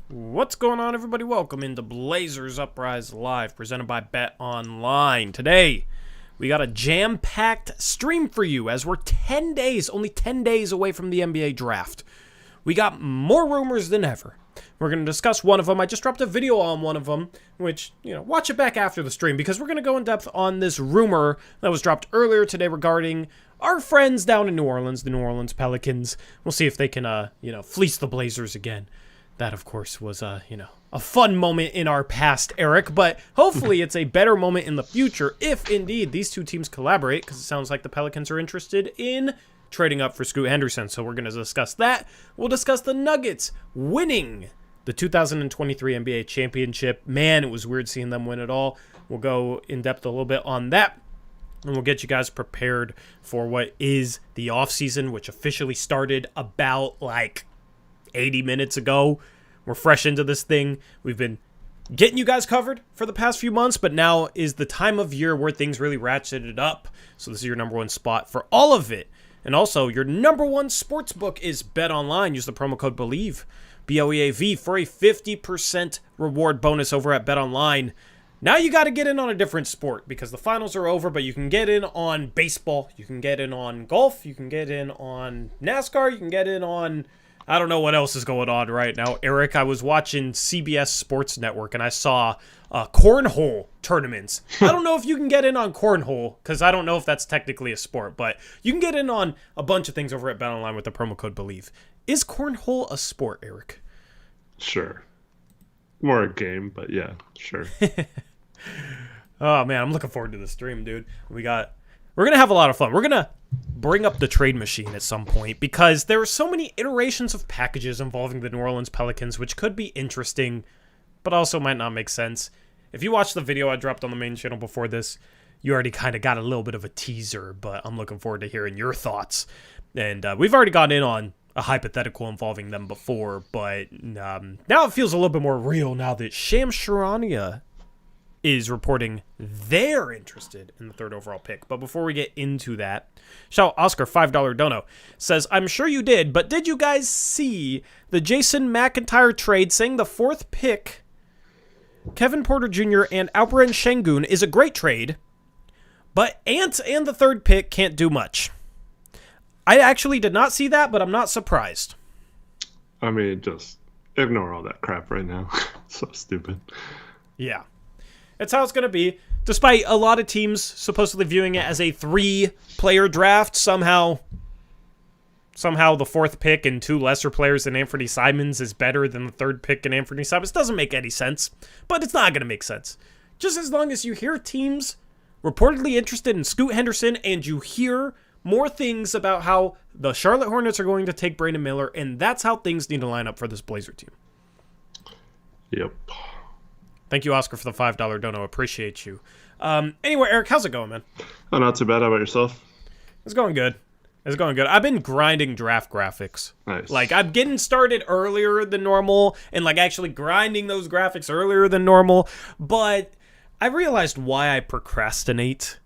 What's going on, everybody? Welcome into Blazers Uprise Live, presented by Bet Online. Today, we got a jam-packed stream for you as we're only 10 days away from the NBA draft. We got more rumors than ever. We're going to discuss one of them. I just dropped a video on one of them, which, watch it back after the stream because we're going to go in depth on this rumor that was dropped earlier today regarding our friends down in New Orleans, the New Orleans Pelicans. We'll see if they can, fleece the Blazers again. That, of course, was, a fun moment in our past, Eric, but hopefully it's a better moment in the future if, indeed, these two teams collaborate, because it sounds like the Pelicans are interested in trading up for Scoot Henderson, so we're going to discuss that. We'll discuss the Nuggets winning the 2023 NBA Championship. Man, it was weird seeing them win it all. We'll go in depth a little bit on that, and we'll get you guys prepared for what is the offseason, which officially started about, 80 minutes ago. We're fresh into this thing. We've been getting you guys covered for the past few months, but now is the time of year where things really ratcheted up. So this is your number one spot for all of it. And also, your number one sports book is Bet Online. Use the promo code BELIEVE, BLEAV, for a 50% reward bonus over at Bet Online. Now you got to get in on a different sport because the finals are over, but you can get in on baseball. You can get in on golf. You can get in on NASCAR. You can get in on... I don't know what else is going on right now, Eric. I was watching CBS Sports Network, and I saw cornhole tournaments. I don't know if you can get in on cornhole, because I don't know if that's technically a sport, but you can get in on a bunch of things over at BetOnline with the promo code BELIEVE. Is cornhole a sport, Eric? Sure. More a game, but yeah, sure. Oh, man, I'm looking forward to the stream, dude. We're going to have a lot of fun. We're going to bring up the trade machine at some point because there are so many iterations of packages involving the New Orleans Pelicans, which could be interesting, but also might not make sense. If you watched the video I dropped on the main channel before this, you already kind of got a little bit of a teaser, but I'm looking forward to hearing your thoughts. And we've already gotten in on a hypothetical involving them before, but now it feels a little bit more real now that Shams Charania is reporting they're interested in the third overall pick. But before we get into that, shout out Oscar, $5 dono, says, I'm sure you did, but did you guys see the Jason McIntyre trade saying the fourth pick, Kevin Porter Jr. and Alperen Şengün, is a great trade, but Ant and the third pick can't do much? I actually did not see that, but I'm not surprised. I mean, just ignore all that crap right now. So stupid. Yeah. It's how it's going to be. Despite a lot of teams supposedly viewing it as a 3-player draft, somehow the fourth pick and 2 lesser players than Anthony Simons is better than the third pick and Anthony Simons. Doesn't make any sense, but it's not going to make sense. Just as long as you hear teams reportedly interested in Scoot Henderson and you hear more things about how the Charlotte Hornets are going to take Brandon Miller, and that's how things need to line up for this Blazer team. Yep. Thank you, Oscar, for the $5 dono. Appreciate you. Anyway, Eric, how's it going, man? Oh, not too bad. How about yourself? It's going good. I've been grinding draft graphics. Nice. I'm getting started earlier than normal and, actually grinding those graphics earlier than normal. But I realized why I procrastinate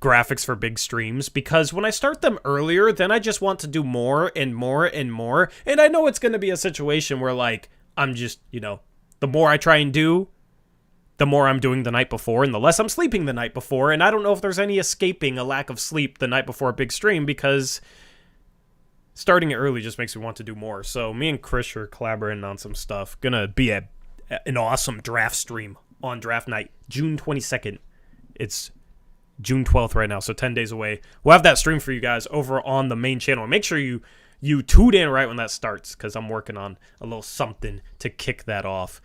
graphics for big streams, because when I start them earlier, then I just want to do more and more and more. And I know it's going to be a situation where, I'm just, the more I try and do, the more I'm doing the night before and the less I'm sleeping the night before. And I don't know if there's any escaping a lack of sleep the night before a big stream because starting it early just makes me want to do more. So me and Chris are collaborating on some stuff. Gonna be an awesome draft stream on draft night, June 22nd. It's June 12th right now, so 10 days away. We'll have that stream for you guys over on the main channel. Make sure you tune in right when that starts because I'm working on a little something to kick that off.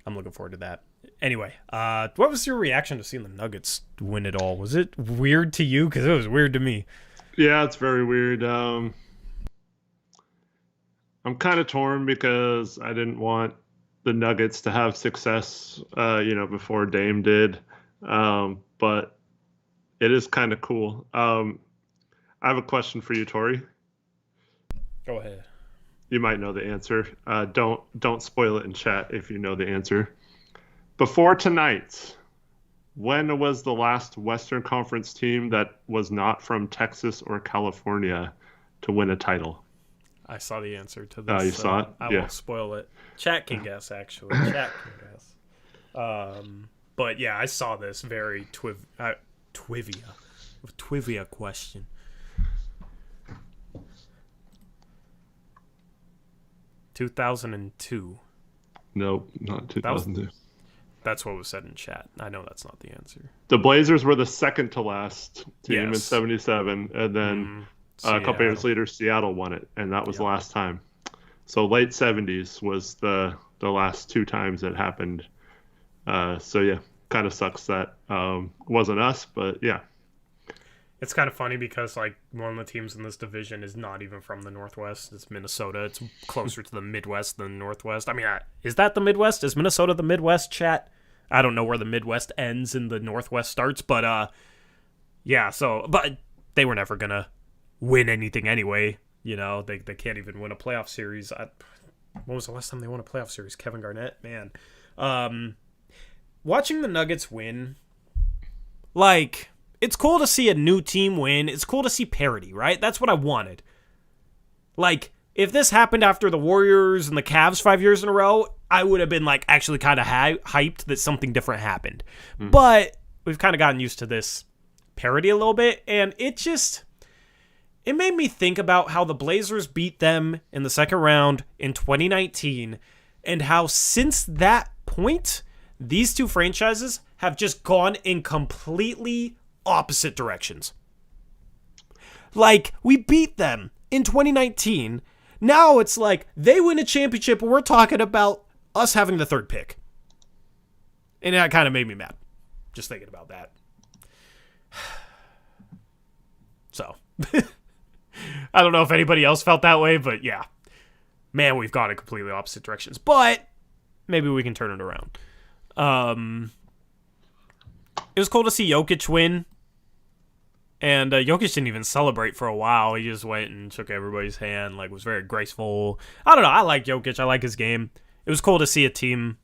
I'm looking forward to that. Anyway, what was your reaction to seeing the Nuggets win it all? Was it weird to you? Because it was weird to me. Yeah, it's very weird. I'm kind of torn because I didn't want the Nuggets to have success, before Dame did. But it is kind of cool. I have a question for you, Tori. Go ahead. You might know the answer. Don't spoil it in chat if you know the answer. Before tonight, when was the last Western Conference team that was not from Texas or California to win a title? I saw the answer to this. Oh, you saw it? I Yeah. won't spoil it. Chat can guess, actually. Chat can guess. But yeah, I saw this very Twivia question. (2002). Nope, not 2002. That's what was said in chat. I know that's not the answer. The Blazers were the second to last team in Yes. '77, and then a couple years later, Seattle won it, and that was the last time. So late '70s was the last two times it happened. So yeah, kind of sucks that wasn't us, but yeah. It's kind of funny because like one of the teams in this division is not even from the Northwest. It's Minnesota. It's closer to the Midwest than the Northwest. I mean, is that the Midwest? Is Minnesota the Midwest, chat? I don't know where the Midwest ends and the Northwest starts, but yeah. So, but they were never gonna win anything anyway. You know, they can't even win a playoff series. When was the last time they won a playoff series? Kevin Garnett, man. Watching the Nuggets win, like. It's cool to see a new team win. It's cool to see parity, right? That's what I wanted. Like, if this happened after the Warriors and the Cavs 5 years in a row, I would have been, like, actually kind of hyped that something different happened. But we've kind of gotten used to this parity a little bit, and it made me think about how the Blazers beat them in the second round in 2019, and how since that point, these two franchises have just gone in completely opposite directions. Like, we beat them in 2019. Now it's like they win a championship and we're talking about us having the third pick. And that kind of made me mad. Just thinking about that. So, I don't know if anybody else felt that way, but yeah. Man, we've gone in completely opposite directions. But maybe we can turn it around. It was cool to see Jokic win. And Jokic didn't even celebrate for a while. He just went and shook everybody's hand, like was very graceful. I don't know. I like Jokic. I like his game. It was cool to see a team,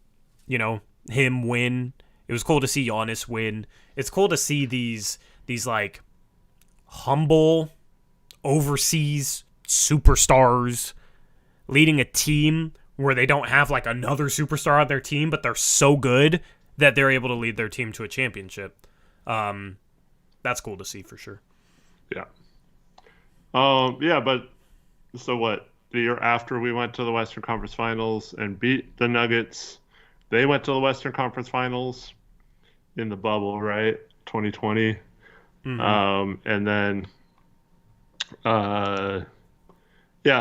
you know, him win. It was cool to see Giannis win. It's cool to see these like humble overseas superstars leading a team where they don't have like another superstar on their team, but they're so good that they're able to lead their team to a championship. That's cool to see for sure. Yeah. Yeah, but so what? The year after we went to the Western Conference Finals and beat the Nuggets, they went to the Western Conference Finals in the bubble, right? 2020. And then, yeah,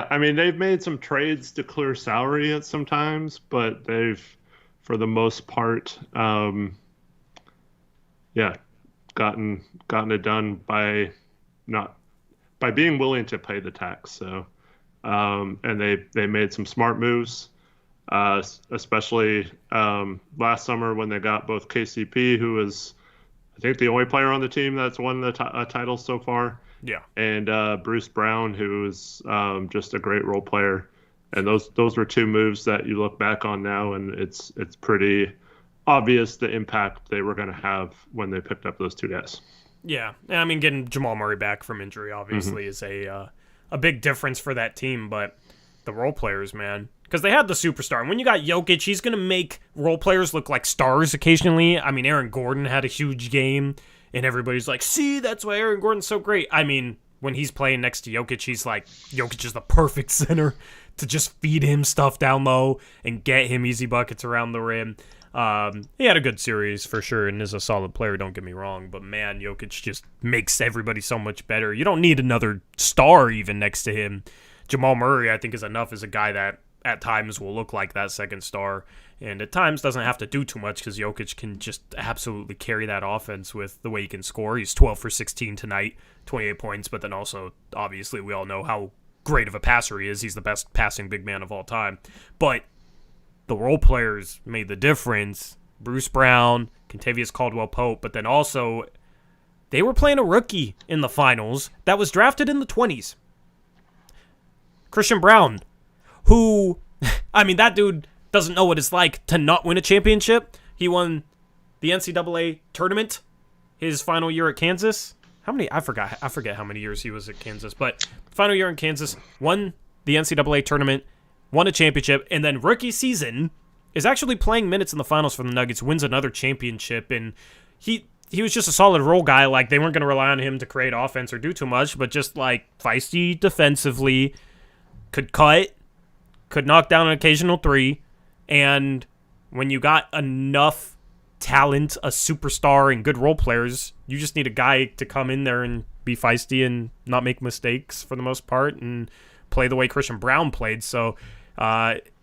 I mean, they've made some trades to clear salary at some times, but they've, for the most part, yeah, gotten it done by being willing to pay the tax. So, and they made some smart moves, especially last summer when they got both KCP, who was I think the only player on the team that's won the title so far. Yeah, and Bruce Brown, who is just a great role player. And those were two moves that you look back on now, and it's pretty obvious the impact they were going to have when they picked up those two guys. Yeah, I mean, getting Jamal Murray back from injury obviously is a big difference for that team, but the role players, man, because they had the superstar. And when you got Jokic, he's going to make role players look like stars occasionally. I mean, Aaron Gordon had a huge game, and everybody's like, see, that's why Aaron Gordon's so great. I mean, when he's playing next to Jokic, he's like, Jokic is the perfect center to just feed him stuff down low and get him easy buckets around the rim. He had a good series for sure and is a solid player, don't get me wrong, but man, Jokic just makes everybody so much better. You don't need another star even next to him. Jamal Murray, I think, is enough as a guy that at times will look like that second star, and at times doesn't have to do too much because Jokic can just absolutely carry that offense with the way he can score. He's 12 for 16 tonight, 28 points, but then also, obviously, we all know how great of a passer he is. He's the best passing big man of all time. But the role players made the difference. Bruce Brown, Kentavious Caldwell-Pope, but then also they were playing a rookie in the finals that was drafted in the 20s. Christian Brown, who, I mean, that dude doesn't know what it's like to not win a championship. He won the NCAA tournament his final year at Kansas. I forget how many years he was at Kansas, but final year in Kansas, won the NCAA tournament, won a championship, and then rookie season is actually playing minutes in the finals for the Nuggets, wins another championship, and he was just a solid role guy. Like, they weren't going to rely on him to create offense or do too much, but just, like, feisty defensively, could cut, could knock down an occasional three, and when you got enough talent, a superstar, and good role players, you just need a guy to come in there and be feisty and not make mistakes for the most part and play the way Christian Brown played. So,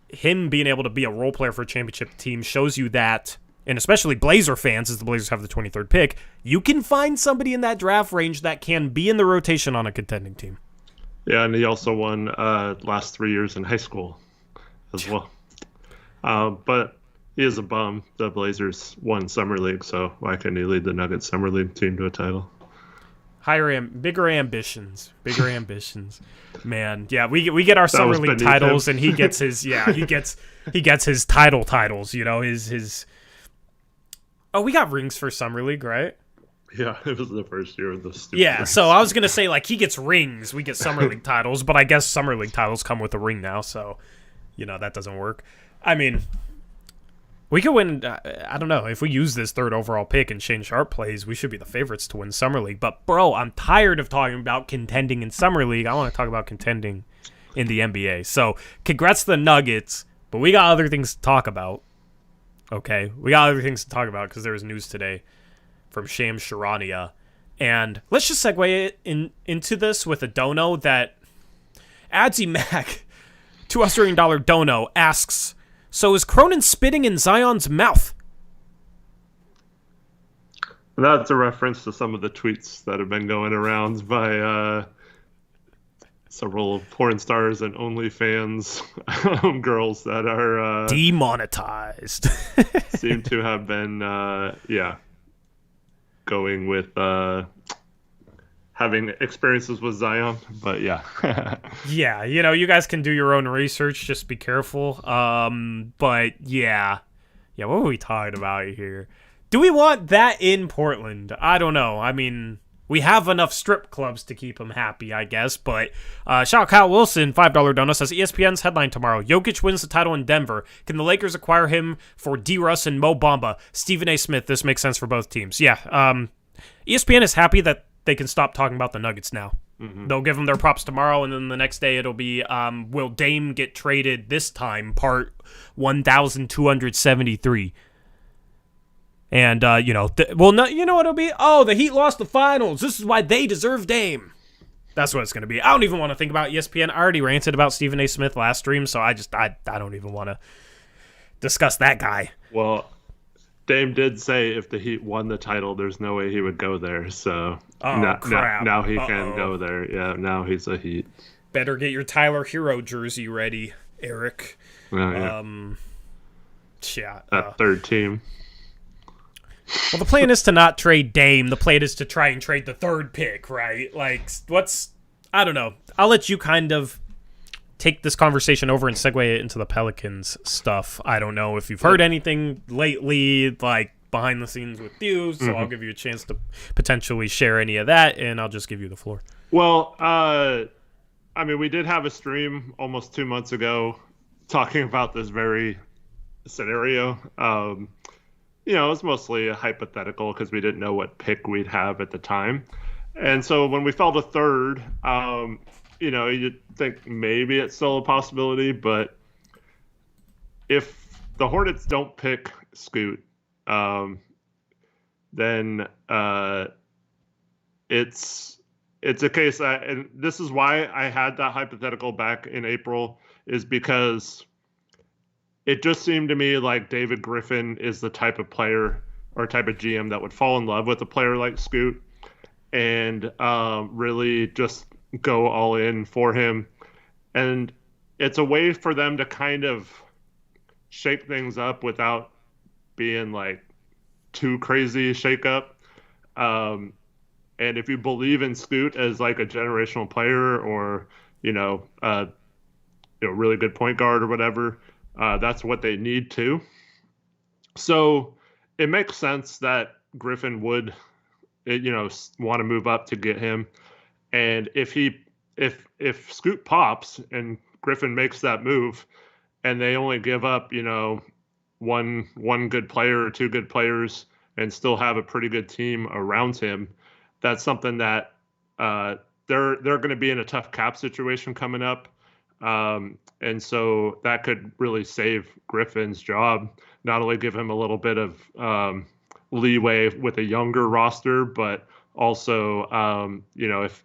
him being able to be a role player for a championship team shows you that, and especially Blazer fans, as the Blazers have the 23rd pick, you can find somebody in that draft range that can be in the rotation on a contending team. Yeah, and he also won last 3 years in high school as well. But he is a bum. The Blazers won Summer League, so why couldn't he lead the Nuggets Summer League team to a title? Bigger ambitions, man. Yeah, we get our Summer League titles, and he gets his he gets his titles. You know, his. Oh, we got rings for Summer League, right? Yeah, it was the first year of the stupid. Yeah, rings. so I was gonna say, like, he gets rings, we get Summer League titles, but I guess Summer League titles come with a ring now, so that doesn't work. I mean, we could win. I don't know, if we use this 3rd overall pick and Shane Sharp plays, we should be the favorites to win Summer League. But bro, I'm tired of talking about contending in Summer League. I want to talk about contending in the NBA. So congrats to the Nuggets, but we got other things to talk about. Okay, we got other things to talk about because there was news today from Shams Charania. And let's just segue it into this with a dono that Adsy Mac, $2 Australian dono, asks, so is Cronin spitting in Zion's mouth? That's a reference to some of the tweets that have been going around by several porn stars and OnlyFans girls that are demonetized. seem to have been going with having experiences with Zion, but yeah. Yeah, you guys can do your own research, just be careful. But yeah, what were we talking about here? Do we want that in Portland? I don't know. I mean, we have enough strip clubs to keep him happy, I guess. But shout out Kyle Wilson, $5 dono, says ESPN's headline tomorrow: Jokic wins the title in Denver. Can the Lakers acquire him for D. Russ and Mo Bamba? Stephen A. Smith, this makes sense for both teams. Yeah, ESPN is happy that they can stop talking about the Nuggets now. Mm-hmm. They'll give them their props tomorrow, and then the next day it'll be, will Dame get traded this time, part 1,273. And, you know what it'll be? Oh, the Heat lost the finals. This is why they deserve Dame. That's what it's going to be. I don't even want to think about ESPN. I already ranted about Stephen A. Smith last stream, so I don't even want to discuss that guy. Well, Dame did say if the Heat won the title, there's no way he would go there. So crap. Now he can go there. Yeah, now he's a Heat. Better get your Tyler Hero jersey ready, Eric. Yeah. That third team. Well, the plan is to not trade Dame. The plan is to try and trade the third pick, right? Like, I don't know. I'll let you kind of take this conversation over and segue it into the Pelicans stuff. I don't know if you've heard anything lately, like, behind the scenes with you, so I'll give you a chance to potentially share any of that, and I'll just give you the floor. Well, I mean, we did have a stream almost 2 months ago talking about this very scenario. It was mostly a hypothetical because we didn't know what pick we'd have at the time. And so when we fell to third, you'd think maybe it's still a possibility, but if the Hornets don't pick Scoot, then it's a case that, and this is why I had that hypothetical back in April, is because it just seemed to me like David Griffin is the type of player or type of GM that would fall in love with a player like Scoot and really just go all in for him. And it's a way for them to kind of shake things up without being like too crazy shake up. And if you believe in Scoot as like a generational player or, really good point guard or whatever, that's what they need to. So it makes sense that Griffin would, want to move up to get him. And if Scoot pops and Griffin makes that move and they only give up, one good player or two good players and still have a pretty good team around him, that's something that they're going to be in a tough cap situation coming up. And so that could really save Griffin's job, not only give him a little bit of leeway with a younger roster, but also,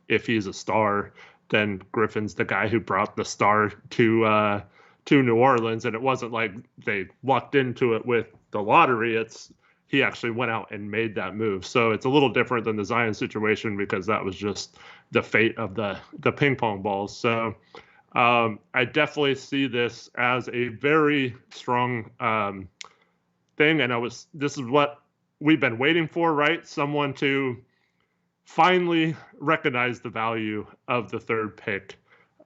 if he's a star, then Griffin's the guy who brought the star to New Orleans. And it wasn't like they lucked into it with the lottery. He actually went out and made that move. So it's a little different than the Zion situation because that was just the fate of the ping pong balls. So I definitely see this as a very strong thing. And this is what we've been waiting for, right? Someone to finally recognize the value of the third pick,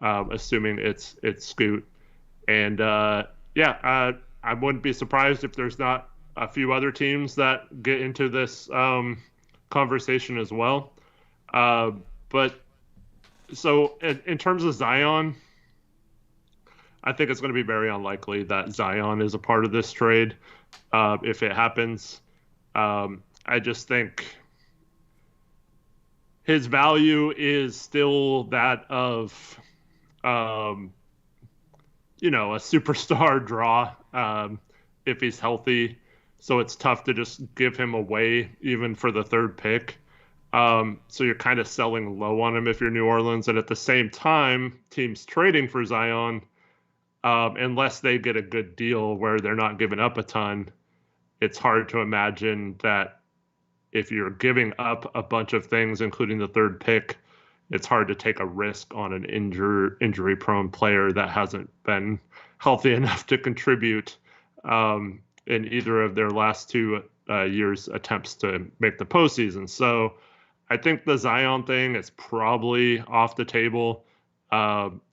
assuming it's Scoot. And I wouldn't be surprised if there's not a few other teams that get into this conversation as well. But so in terms of Zion, I think it's going to be very unlikely that Zion is a part of this trade if it happens. I just think his value is still that of, a superstar draw if he's healthy. So it's tough to just give him away even for the third pick. So you're kind of selling low on him if you're New Orleans. And at the same time, teams trading for Zion, unless they get a good deal where they're not giving up a ton, it's hard to imagine that if you're giving up a bunch of things, including the third pick, it's hard to take a risk on an injury-prone player that hasn't been healthy enough to contribute in either of their last 2 years' attempts to make the postseason. So I think the Zion thing is probably off the table.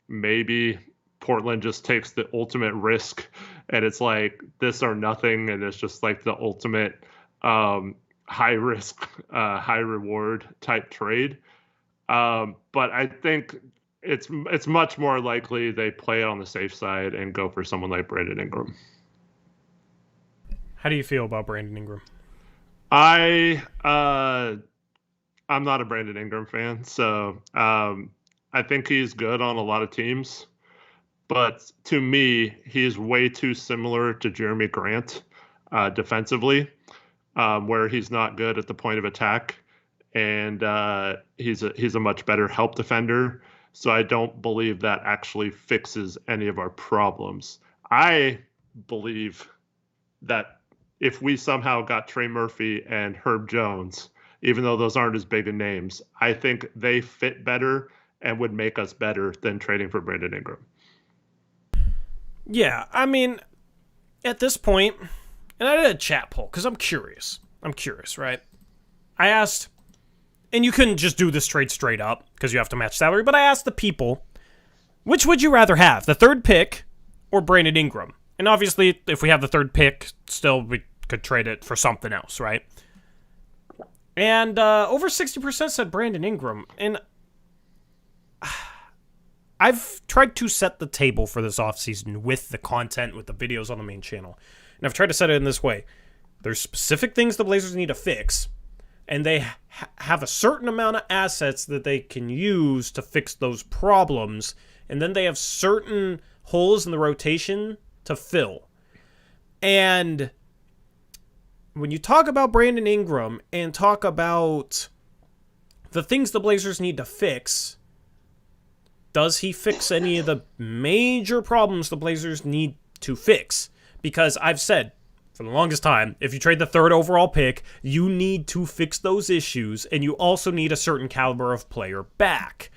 Maybe Portland just takes the ultimate risk and it's like this or nothing, and it's just like the ultimate high risk, high reward type trade. But I think it's much more likely they play on the safe side and go for someone like Brandon Ingram. How do you feel about Brandon Ingram? I'm not a Brandon Ingram fan, so I think he's good on a lot of teams. But to me, he's way too similar to Jeremy Grant defensively, where he's not good at the point of attack, and he's a much better help defender. So I don't believe that actually fixes any of our problems. I believe that if we somehow got Trey Murphy and Herb Jones, even though those aren't as big of names, I think they fit better and would make us better than trading for Brandon Ingram. Yeah, I mean, at this point, and I did a chat poll because I'm curious, right? I asked, and you couldn't just do this trade straight up because you have to match salary, but I asked the people, which would you rather have, the third pick or Brandon Ingram? And obviously, if we have the third pick, still we could trade it for something else, right? And over 60% said Brandon Ingram. And I've tried to set the table for this offseason with the content, with the videos on the main channel. And I've tried to set it in this way. There's specific things the Blazers need to fix, and they have a certain amount of assets that they can use to fix those problems, and then they have certain holes in the rotation to fill. And when you talk about Brandon Ingram and talk about the things the Blazers need to fix, does he fix any of the major problems the Blazers need to fix? Because I've said for the longest time, if you trade the third overall pick, you need to fix those issues, and you also need a certain caliber of player back.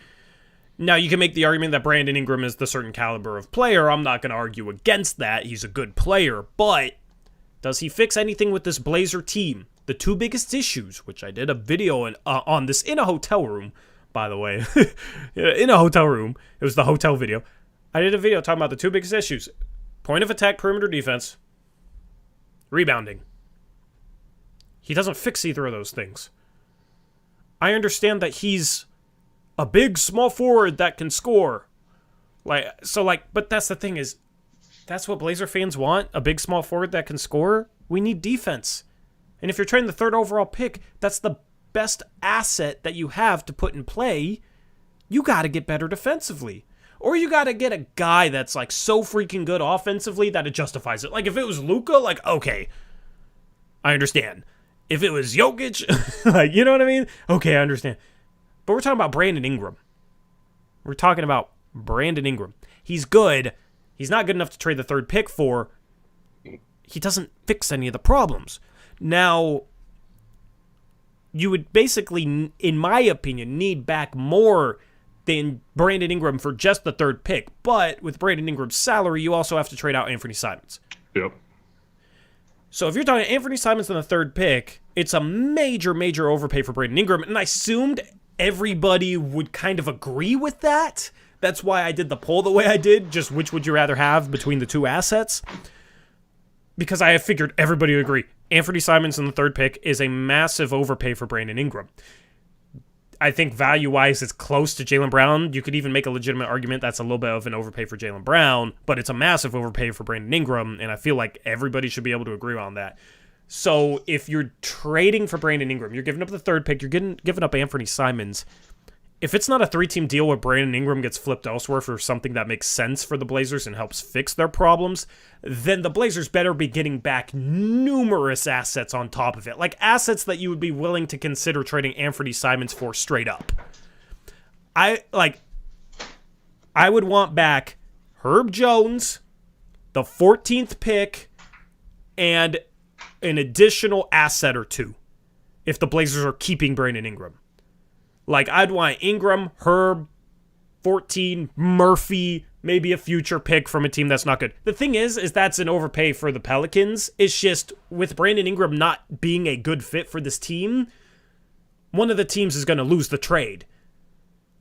Now, you can make the argument that Brandon Ingram is the certain caliber of player. I'm not going to argue against that. He's a good player, but does he fix anything with this Blazer team? The two biggest issues, which I did a video on this in a hotel room, by the way. In a hotel room. It was the hotel video. I did a video talking about the two biggest issues. Point of attack, perimeter defense. Rebounding. He doesn't fix either of those things. I understand that he's a big, small forward that can score. But that's the thing is, that's what Blazer fans want, a big small forward that can score. We need defense. And if you're trading the 3rd overall pick, that's the best asset that you have to put in play. You got to get better defensively. Or you got to get a guy that's like so freaking good offensively that it justifies it. Like if it was Luka, like, okay, I understand. If it was Jokic, like, you know what I mean? Okay, I understand. But we're talking about Brandon Ingram. We're talking about Brandon Ingram. He's good. He's not good enough to trade the 3rd pick for. He doesn't fix any of the problems. Now, you would basically, in my opinion, need back more than Brandon Ingram for just the 3rd pick. But with Brandon Ingram's salary, you also have to trade out Anthony Simons. Yep. So if you're talking Anthony Simons on the 3rd pick, it's a major, major overpay for Brandon Ingram. And I assumed everybody would kind of agree with that. That's why I did the poll the way I did, just which would you rather have between the two assets. Because I have figured everybody would agree. Anthony Simons in the 3rd pick is a massive overpay for Brandon Ingram. I think value-wise it's close to Jaylen Brown. You could even make a legitimate argument that's a little bit of an overpay for Jaylen Brown, but it's a massive overpay for Brandon Ingram, and I feel like everybody should be able to agree on that. So if you're trading for Brandon Ingram, you're giving up the 3rd pick, you're giving up Anthony Simons. If it's not a 3-team deal where Brandon Ingram gets flipped elsewhere for something that makes sense for the Blazers and helps fix their problems, then the Blazers better be getting back numerous assets on top of it. Like assets that you would be willing to consider trading Anthony Simons for straight up. I would want back Herb Jones, the 14th pick, and an additional asset or two if the Blazers are keeping Brandon Ingram. Like, I'd want Ingram, Herb, 14, Murphy, maybe a future pick from a team that's not good. The thing is that's an overpay for the Pelicans. It's just, with Brandon Ingram not being a good fit for this team, one of the teams is going to lose the trade.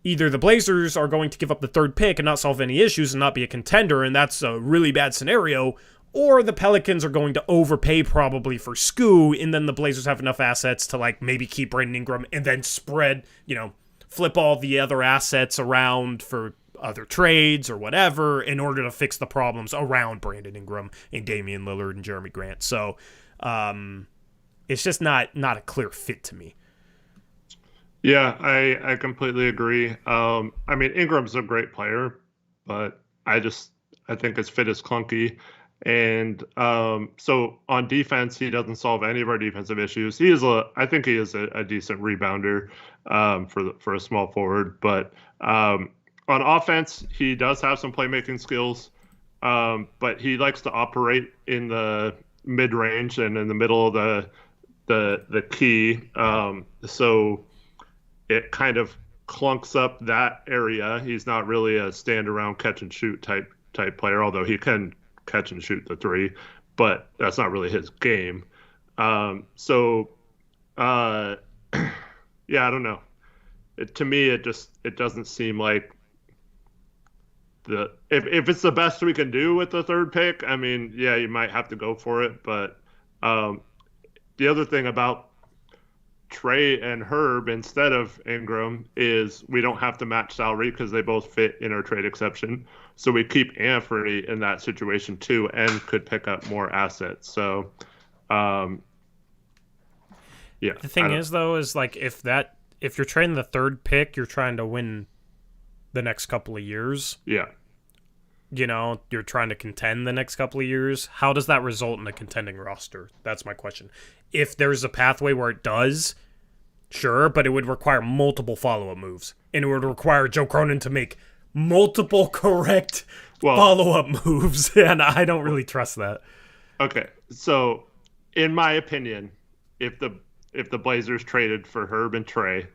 Either the Blazers are going to give up the 3rd pick and not solve any issues and not be a contender, and that's a really bad scenario, or the Pelicans are going to overpay probably for Scoo, and then the Blazers have enough assets to like maybe keep Brandon Ingram and then spread, flip all the other assets around for other trades or whatever in order to fix the problems around Brandon Ingram and Damian Lillard and Jeremy Grant. So it's just not a clear fit to me. Yeah, I completely agree. Ingram's a great player, but I think his fit is clunky. And so on defense, he doesn't solve any of our defensive issues. I think he is a decent rebounder for a small forward. But on offense, he does have some playmaking skills, but he likes to operate in the mid range and in the middle of the key. So it kind of clunks up that area. He's not really a stand around catch and shoot type player, although he can catch and shoot the 3, but that's not really his game. Yeah, I don't know. To me, it doesn't seem like if it's the best we can do with the 3rd pick. I mean, yeah, you might have to go for it, but the other thing about Trey and Herb instead of Ingram is we don't have to match salary because they both fit in our trade exception. So we keep Anthony in that situation too and could pick up more assets. So, yeah. The thing is, though, is like if you're trading the 3rd pick, you're trying to win the next couple of years. Yeah. You're trying to contend the next couple of years. How does that result in a contending roster? That's my question. If there's a pathway where it does, sure, but it would require multiple follow-up moves. And it would require Joe Cronin to make multiple correct follow-up moves, and I don't really trust that. Okay, so in my opinion, if the Blazers traded for Herb and Trey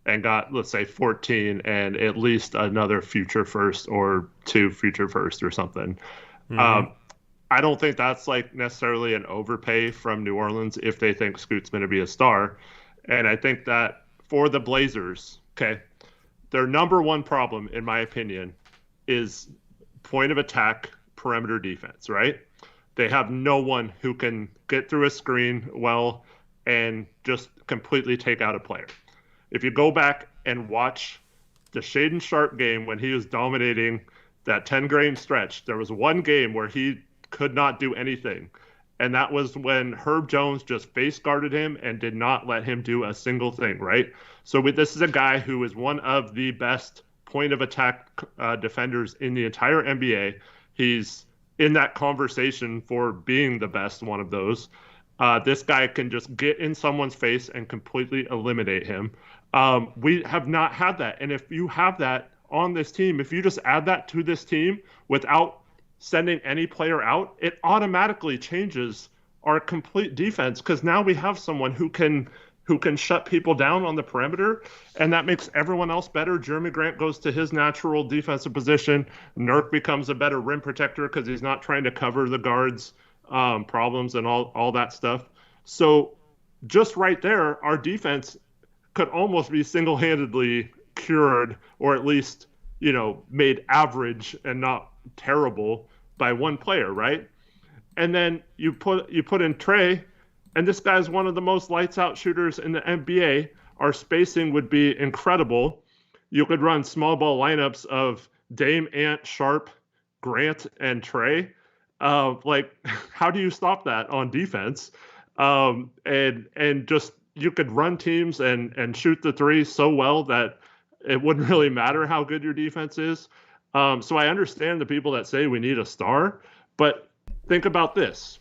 and got, let's say, 14 and at least another future first or 2 future first or something, I don't think that's like necessarily an overpay from New Orleans if they think Scoot's going to be a star. And I think that for the Blazers, okay, their number one problem, in my opinion, is point of attack perimeter defense, right? They have no one who can get through a screen well and just completely take out a player. If you go back and watch the Shaedon Sharpe game when he was dominating that 10-game stretch, there was one game where he could not do anything. And that was when Herb Jones just face guarded him and did not let him do a single thing, right? So this is a guy who is one of the best point of attack defenders in the entire NBA. He's in that conversation for being the best one of those. This guy can just get in someone's face and completely eliminate him. We have not had that. And if you have that on this team, if you just add that to this team without sending any player out, it automatically changes our complete defense, because now we have someone who can shut people down on the perimeter, and that makes everyone else better. Jeremy Grant goes to his natural defensive position. Nurk becomes a better rim protector because he's not trying to cover the guards' problems and all that stuff. So just right there, our defense could almost be single-handedly cured, or at least, made average and not terrible by one player, right? And then you put in Trey, and this guy's one of the most lights-out shooters in the NBA. Our spacing would be incredible. You could run small ball lineups of Dame, Ant, Sharp, Grant, and Trey. How do you stop that on defense? And just you could run teams and shoot the three so well that it wouldn't really matter how good your defense is. So I understand the people that say we need a star, but think about this.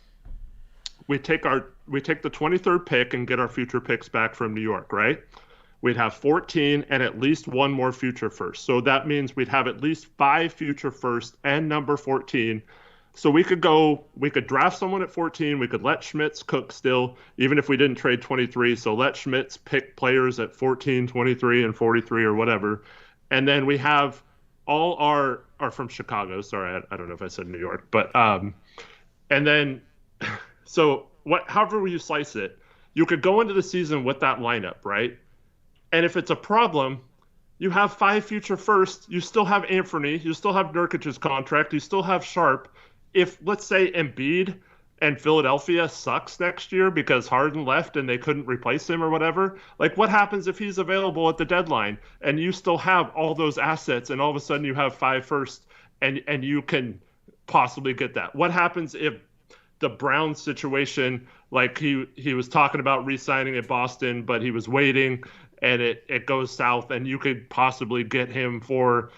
We take the 23rd pick and get our future picks back from New York, right? We'd have 14 and at least one more future first. So that means we'd have at least 5 future first and number 14. So we could draft someone at 14. We could let Schmitz cook still, even if we didn't trade 23. So let Schmitz pick players at 14, 23, and 43 or whatever. And then we have all are from Chicago. Sorry, I don't know if I said New York, but and then so however you slice it, you could go into the season with that lineup, right? And if it's a problem, you have 5 future firsts. You still have Anthony. You still have Nurkic's contract. You still have Sharp. If, let's say, Embiid and Philadelphia sucks next year because Harden left and they couldn't replace him or whatever, what happens if he's available at the deadline and you still have all those assets and all of a sudden you have 5 firsts and you can possibly get that? What happens if the Browns situation, he was talking about re-signing at Boston, but he was waiting and it goes south and you could possibly get him for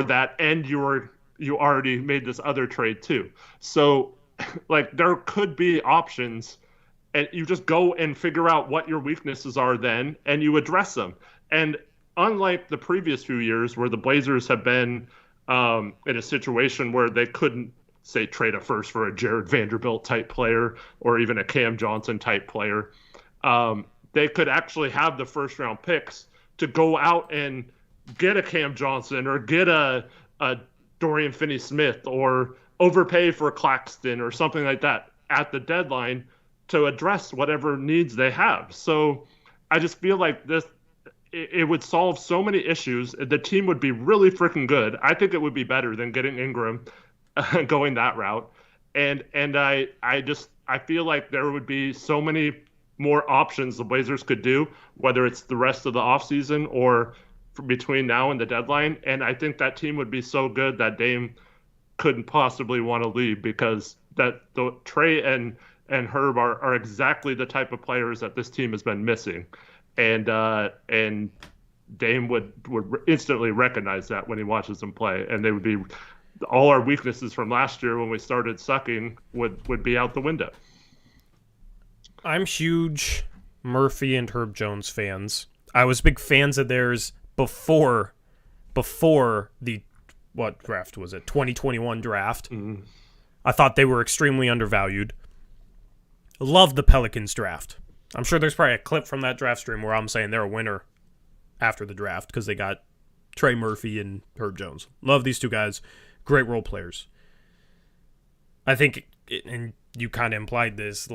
that, and you already made this other trade too. So there could be options, and you just go and figure out what your weaknesses are then, and you address them. And unlike the previous few years where the Blazers have been in a situation where they couldn't, say, trade a first for a Jared Vanderbilt type player or even a Cam Johnson type player, they could actually have the first round picks to go out and get a Cam Johnson or get a Dorian Finney-Smith or overpay for Claxton or something like that at the deadline to address whatever needs they have. So I just feel like it would solve so many issues. The team would be really freaking good. I think it would be better than getting Ingram going that route. And I feel like there would be so many more options the Blazers could do, whether it's the rest of the offseason or between now and the deadline. And I think that team would be so good that Dame couldn't possibly want to leave, because that the Trey and Herb are exactly the type of players that this team has been missing. And Dame would instantly recognize that when he watches them play, and they would be all our weaknesses from last year when we started sucking would be out the window. I'm huge Murphy and Herb Jones fans. I was big fans of theirs before the, what draft was it? 2021 draft. Mm-hmm. I thought they were extremely undervalued. Loved the Pelicans draft. I'm sure there's probably a clip from that draft stream where I'm saying they're a winner after the draft because they got Trey Murphy and Herb Jones. Love these two guys. Great role players. I think, and you kind of implied this,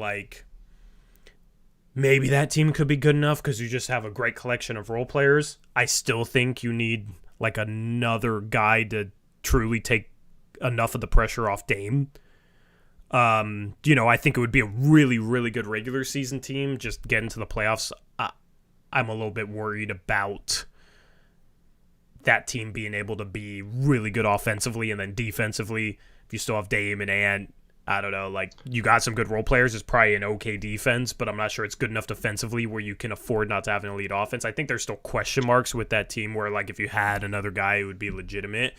maybe that team could be good enough because you just have a great collection of role players. I still think you need another guy to truly take enough of the pressure off Dame. I think it would be a really, really good regular season team. Just getting to the playoffs, I'm a little bit worried about that team being able to be really good offensively, and then defensively, if you still have Dame and Ant, I don't know, like, you got some good role players. It's probably an okay defense, but I'm not sure it's good enough defensively where you can afford not to have an elite offense. I think there's still question marks with that team where, like, if you had another guy, it would be legitimate.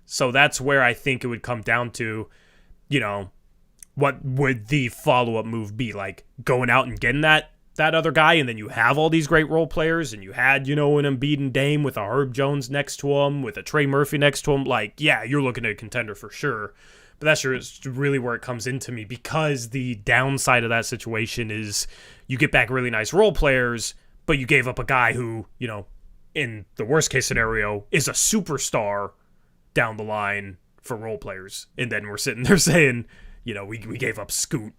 So that's where I think it would come down to, you know, what would the follow-up move be? Like, going out and getting that other guy, and then you have all these great role players, and you had, you know, an Embiid and Dame with a Herb Jones next to him, with a Trey Murphy next to him. Like, yeah, you're looking at a contender for sure. But that's really where it comes into me, because the downside of that situation is you get back really nice role players, but you gave up a guy who, you know, in the worst case scenario, is a superstar down the line for role players. And then we're sitting there saying, you know, we gave up Scoot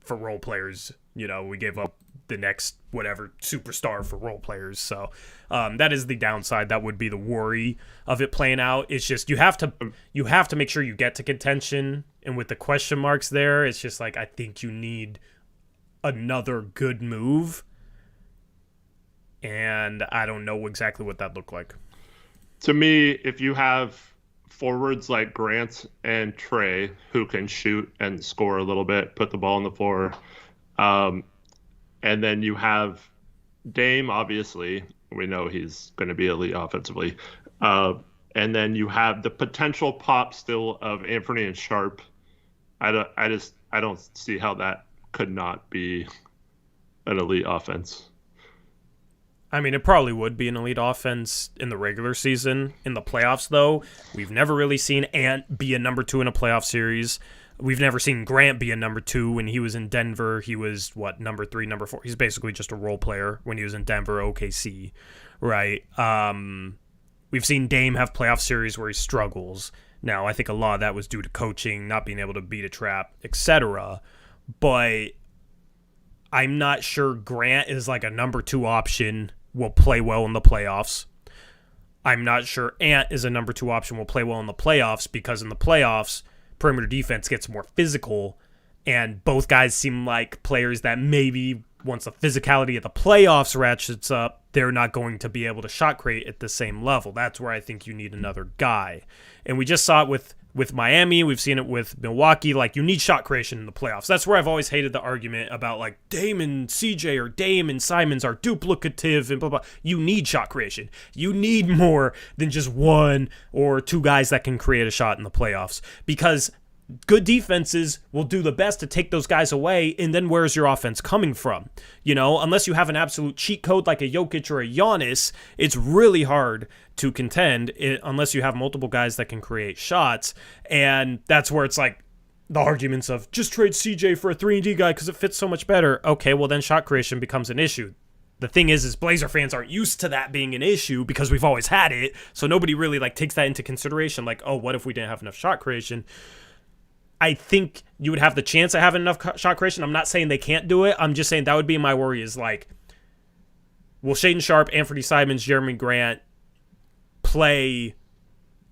for role players. You know, we gave up the next whatever superstar for role players. So that is the downside. That would be the worry of it playing out. It's just you have to make sure you get to contention, and with the question marks there, it's just like, I think you need another good move, and I don't know exactly what that looked like. To me, if you have forwards like Grant and Trey who can shoot and score a little bit, put the ball on the floor, and then you have Dame, obviously. We know he's going to be elite offensively. And then you have the potential pop still of Anthony and Sharp. I don't see how that could not be an elite offense. I mean, it probably would be an elite offense in the regular season. In the playoffs, though, we've never really seen Ant be a number 2 in a playoff series. We've never seen Grant be a number 2. When he was in Denver, he was, number 3, number 4? He's basically just a role player when he was in Denver, OKC, right? We've seen Dame have playoff series where he struggles. Now, I think a lot of that was due to coaching, not being able to beat a trap, etc. But I'm not sure Grant is like a number 2 option, will play well in the playoffs. I'm not sure Ant is a number 2 option, will play well in the playoffs, because in the playoffs, perimeter defense gets more physical, and both guys seem like players that maybe once the physicality of the playoffs ratchets up, they're not going to be able to shot create at the same level. That's where I think you need another guy. And we just saw it with Miami. We've seen it with Milwaukee. Like, you need shot creation in the playoffs. That's where I've always hated the argument about, like, Dame and CJ or Dame and Simons are duplicative and blah, blah. You need shot creation. You need more than just 1 or 2 guys that can create a shot in the playoffs, because good defenses will do the best to take those guys away, and then where's your offense coming from? You know, unless you have an absolute cheat code like a Jokic or a Giannis, it's really hard to contend unless you have multiple guys that can create shots. And that's where it's like the arguments of just trade CJ for a 3-and-D guy because it fits so much better. Okay, well then shot creation becomes an issue. The thing is Blazer fans aren't used to that being an issue because we've always had it, so nobody really like takes that into consideration. Like, oh, what if we didn't have enough shot creation? I think you would have the chance of having enough shot creation. I'm not saying they can't do it. I'm just saying that would be my worry, is like, will Shaedon Sharpe, Anthony Simons, Jeremy Grant play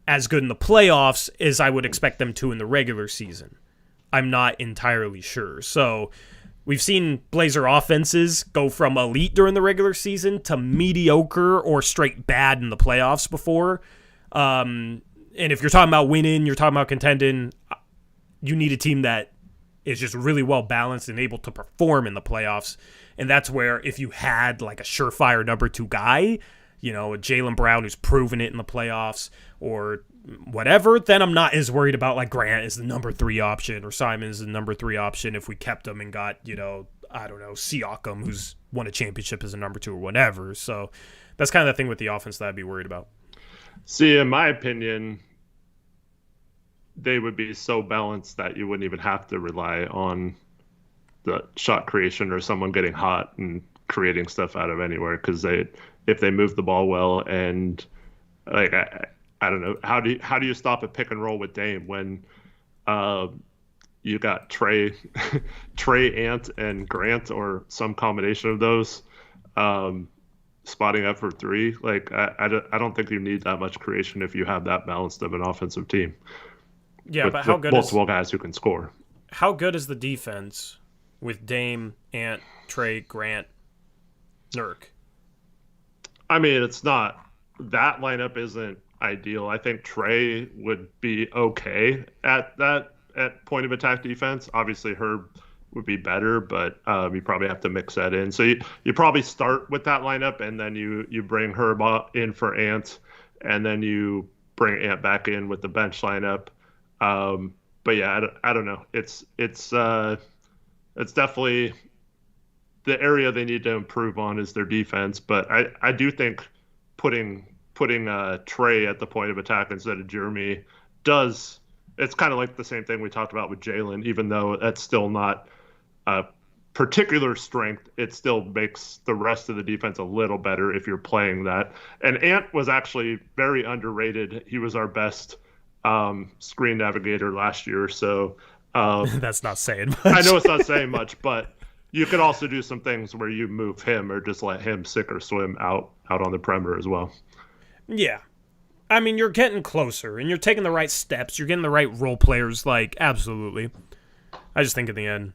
as good in the playoffs as I would expect them to in the regular season? I'm not entirely sure. So we've seen Blazer offenses go from elite during the regular season to mediocre or straight bad in the playoffs before. And if you're talking about winning, you're talking about contending, you need a team that is just really well balanced and able to perform in the playoffs. And that's where, if you had like a surefire number 2 guy, you know, a Jaylen Brown who's proven it in the playoffs or whatever, then I'm not as worried about like Grant is the number 3 option or Simon is the number 3 option if we kept him and got, you know, I don't know, Siakam, who's won a championship as a number 2 or whatever. So that's kind of the thing with the offense that I'd be worried about. See, in my opinion, they would be so balanced that you wouldn't even have to rely on the shot creation or someone getting hot and creating stuff out of anywhere, because if they move the ball well, and like I don't know, how do you stop a pick and roll with Dame when you got Trey Ant and Grant or some combination of those spotting up for 3? Like I don't think you need that much creation if you have that balanced of an offensive team. Yeah, but how good multiple guys who can score? How good is the defense with Dame, Ant, Trey, Grant, Nurk? I mean, it's not, that lineup isn't ideal. I think Trey would be okay at point of attack defense. Obviously, Herb would be better, but you probably have to mix that in. So you probably start with that lineup, and then you bring Herb in for Ant, and then you bring Ant back in with the bench lineup. But yeah, I don't know. It's definitely the area they need to improve on is their defense. But I do think putting Trey at the point of attack instead of Jeremy does. It's kind of like the same thing we talked about with Jalen, even though that's still not a particular strength. It still makes the rest of the defense a little better if you're playing that. And Ant was actually very underrated. He was our best screen navigator last year. So that's not saying much. I know it's not saying much, but you could also do some things where you move him or just let him sink or swim out on the perimeter as well. Yeah. I mean, you're getting closer, and you're taking the right steps. You're getting the right role players, like, absolutely. I just think in the end,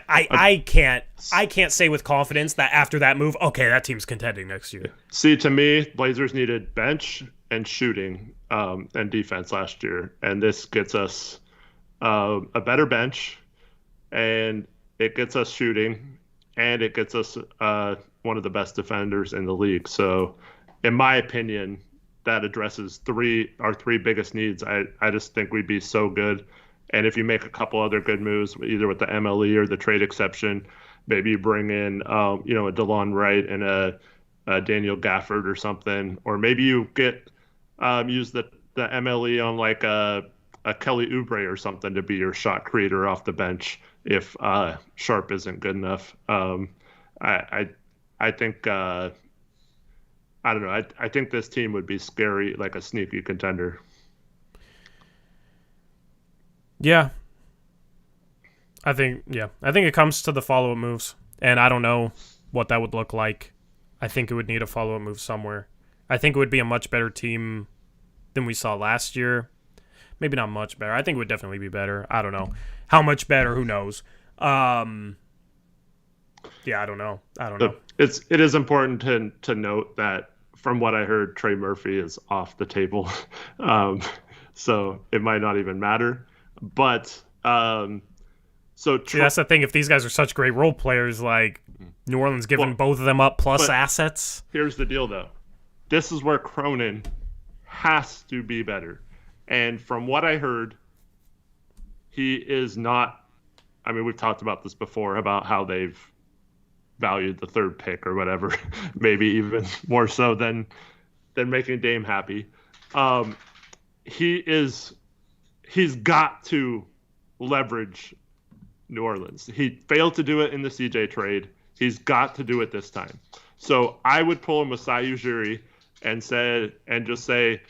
I can't say with confidence that after that move, okay, that team's contending next year. See, to me, Blazers needed bench and shooting and defense last year, and this gets us a better bench, and it gets us shooting, and it gets us one of the best defenders in the league. So, in my opinion, that addresses our three biggest needs. I just think we'd be so good. And if you make a couple other good moves, either with the MLE or the trade exception, maybe you bring in, a DeLon Wright and a Daniel Gafford or something, or maybe you get use the MLE on like a Kelly Oubre or something to be your shot creator off the bench if Sharp isn't good enough. I think. I don't know. I think this team would be scary, like a sneaky contender. Yeah. I think it comes to the follow-up moves, and I don't know what that would look like. I think it would need a follow-up move somewhere. I think it would be a much better team than we saw last year. Maybe not much better. I think it would definitely be better. I don't know. How much better? Who knows? Yeah, I don't know. It is important to note that from what I heard, Trey Murphy is off the table, so it might not even matter. But See, that's the thing. If these guys are such great role players, like New Orleans giving both of them up plus assets. Here's the deal, though. This is where Cronin has to be better, and from what I heard, he is not. I mean, we've talked about this before about how they've valued the third pick or whatever, maybe even more so than making Dame happy. He's got to leverage New Orleans. He failed to do it in the CJ trade. He's got to do it this time. So I would pull a Masai Ujiri and just say,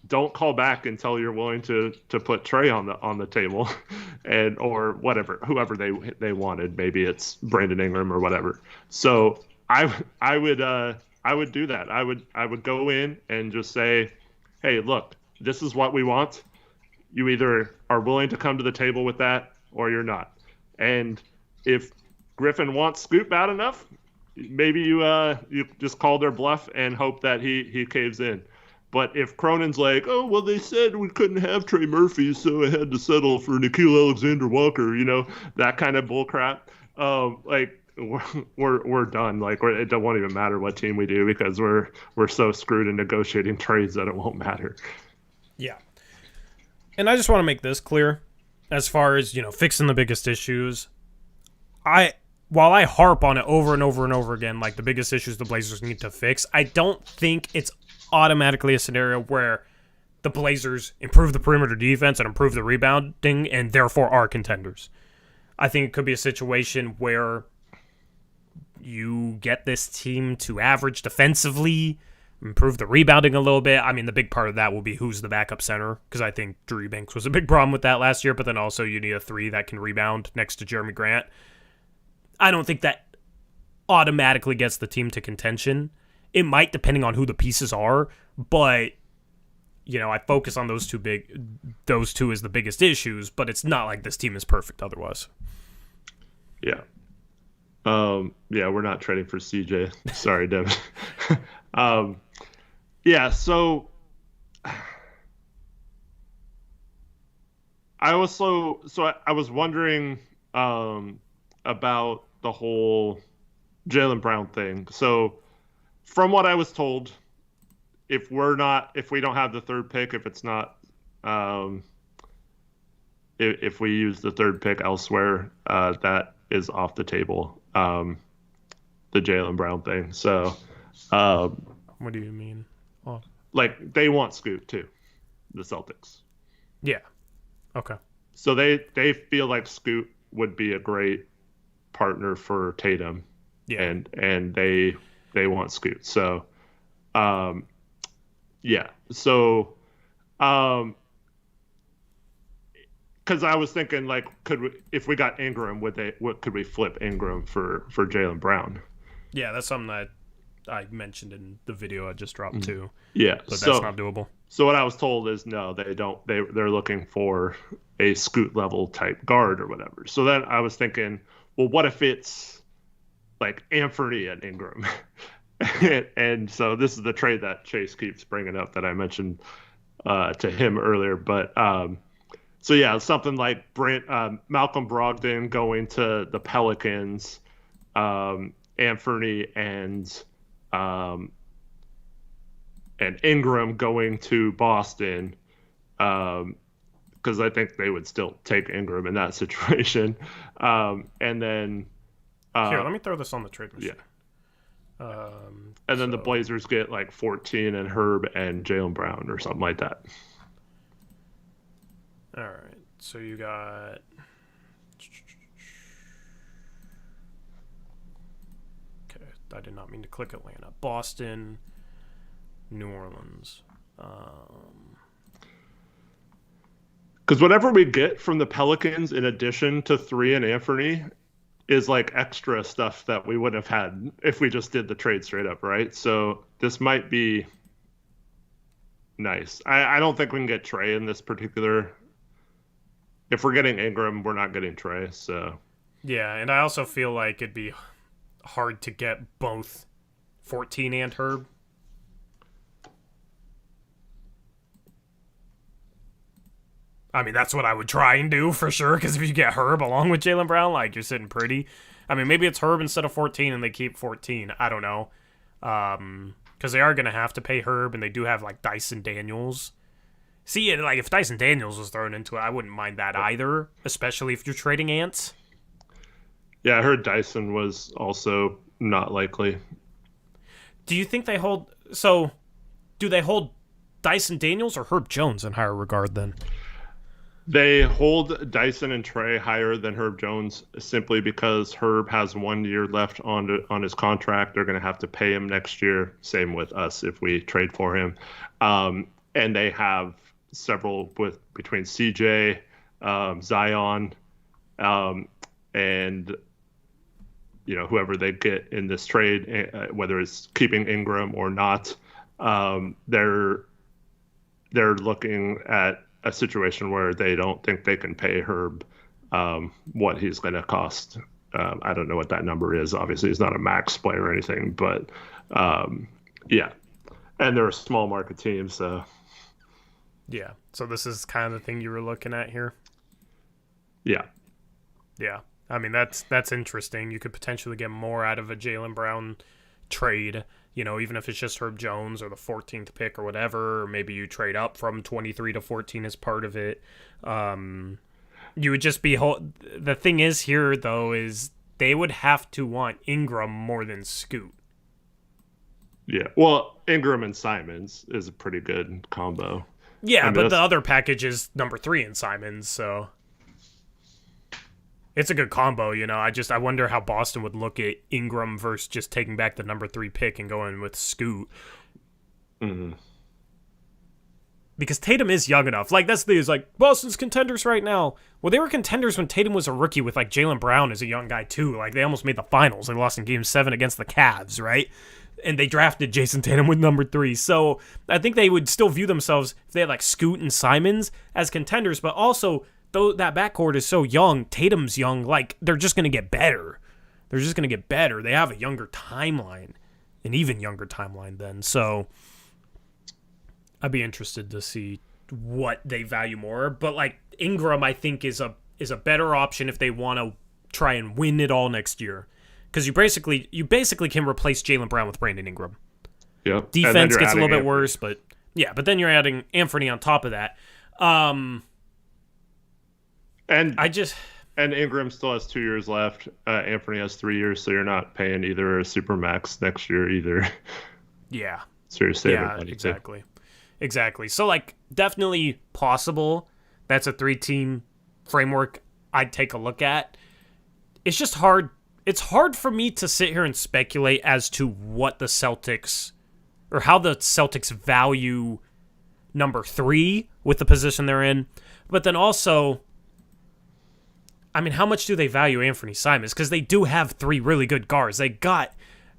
don't call back until you're willing to put Trey on the table, and or whatever, whoever they wanted. Maybe it's Brandon Ingram or whatever. So I would do that. I would go in and just say, hey, look, this is what we want. You either are willing to come to the table with that or you're not. And if Griffin wants Scoop bad enough, maybe you just call their bluff and hope that he caves in. But if Cronin's like, oh, well, they said we couldn't have Trey Murphy, so I had to settle for Nickeil Alexander-Walker, that kind of bullcrap, like we're done. Like it won't even matter what team we do because we're so screwed in negotiating trades that it won't matter. Yeah. And I just want to make this clear as far as, fixing the biggest issues. While I harp on it over and over and over again, like the biggest issues the Blazers need to fix, I don't think it's automatically a scenario where the Blazers improve the perimeter defense and improve the rebounding and therefore are contenders. I think it could be a situation where you get this team to average defensively, improve the rebounding a little bit. I mean, the big part of that will be who's the backup center, because I think Drew Eubanks was a big problem with that last year, but then also you need a 3 that can rebound next to Jeremy Grant. I don't think that automatically gets the team to contention. It might, depending on who the pieces are, but I focus on those two as the biggest issues, but it's not like this team is perfect otherwise. Yeah. We're not trading for CJ. Sorry, Devin. Yeah, so I was wondering about the whole Jaylen Brown thing. So from what I was told, if we don't have the third pick, if it's not um, if we use the third pick elsewhere, that is off the table. The Jaylen Brown thing. So, um, What do you mean? Oh, like they want Scoot too, the Celtics. yeah. Okay. So they feel like Scoot would be a great partner for Tatum, Yeah. and they want Scoot. So, um, yeah. So, because I was thinking like, if we got Ingram, could we flip Ingram for Jaylen Brown? Yeah, that's something that I mentioned in the video I just dropped too. Yeah, But that's not doable. So what I was told is no, they don't. They're looking for a Scoot level type guard or whatever. So then I was thinking, well, what if it's like Anthony and Ingram? And so this is the trade that Chase keeps bringing up that I mentioned to him earlier. But so yeah, something like Malcolm Brogdon going to the Pelicans, Anthony and Ingram going to Boston, because I think they would still take Ingram in that situation. And then Here, let me throw this on the trade machine. Yeah. And then the Blazers get like 14 and Herb and Jaylen Brown or something like that. All right. So you got. Okay, I did not mean to click Atlanta. Boston, New Orleans. Because whatever we get from the Pelicans in addition to 3 and Anthony is like extra stuff that we wouldn't have had if we just did the trade straight up, right? So this might be nice. I don't think we can get Trey in this particular. If we're getting Ingram, we're not getting Trey. So Yeah, and I also feel like it'd be hard to get both 14 and Herb. I mean, that's what I would try and do for sure, because if you get Herb along with Jaylen Brown, like, you're sitting pretty. I mean, maybe it's Herb instead of 14 and they keep 14. I don't know. Because they are going to have to pay Herb, and they do have, like, Dyson Daniels. See, like, if Dyson Daniels was thrown into it, I wouldn't mind that either, especially if you're trading Ants. yeah, I heard Dyson was also not likely. Do you think they hold... So, do they hold Dyson Daniels or Herb Jones in higher regard, then? They hold Dyson and Trey higher than Herb Jones simply because Herb has 1 year left on his contract. They're going to have to pay him next year. Same with us if we trade for him. And they have several between CJ, Zion, and whoever they get in this trade, whether it's keeping Ingram or not. They're looking at a situation where they don't think they can pay Herb what he's going to cost. I don't know what that number is. Obviously, he's not a max player or anything, but yeah. And they're a small market team, so. Yeah, so this is kind of the thing you were looking at here? Yeah. Yeah, I mean, that's interesting. You could potentially get more out of a Jaylen Brown trade, even if it's just Herb Jones or the 14th pick or whatever, or maybe you trade up from 23 to 14 as part of it. You would just be... The thing is here, though, is they would have to want Ingram more than Scoot. Yeah, well, Ingram and Simons is a pretty good combo. Yeah, but the other package is number 3 in Simons, so... It's a good combo, I wonder how Boston would look at Ingram versus just taking back the number 3 pick and going with Scoot. Mm-hmm. Because Tatum is young enough. Like, that's the thing, is like, Boston's contenders right now. Well, they were contenders when Tatum was a rookie with, like, Jaylen Brown as a young guy, too. Like, they almost made the finals. They lost in Game 7 against the Cavs, right? And they drafted Jason Tatum with number 3. So I think they would still view themselves, if they had, like, Scoot and Simons, as contenders, but also... Though that backcourt is so young, Tatum's young, like, they're just going to get better. They're just going to get better. They have a younger timeline, an even younger timeline then. So, I'd be interested to see what they value more. But like Ingram, I think is a better option if they want to try and win it all next year, because you basically can replace Jaylen Brown with Brandon Ingram. Yep. Defense gets a little bit worse, but yeah. But then you're adding Anthony on top of that. And Ingram still has 2 years left. Anthony has 3 years, so you're not paying either a supermax next year either. Yeah. So you're saving money exactly. Too. Exactly. So like definitely possible. That's a 3-team framework I'd take a look at. It's just hard. It's hard for me to sit here and speculate as to what the Celtics or how the Celtics value number 3 with the position they're in. But then also, I mean, how much do they value Anthony Simons? Because they do have 3 really good guards. They got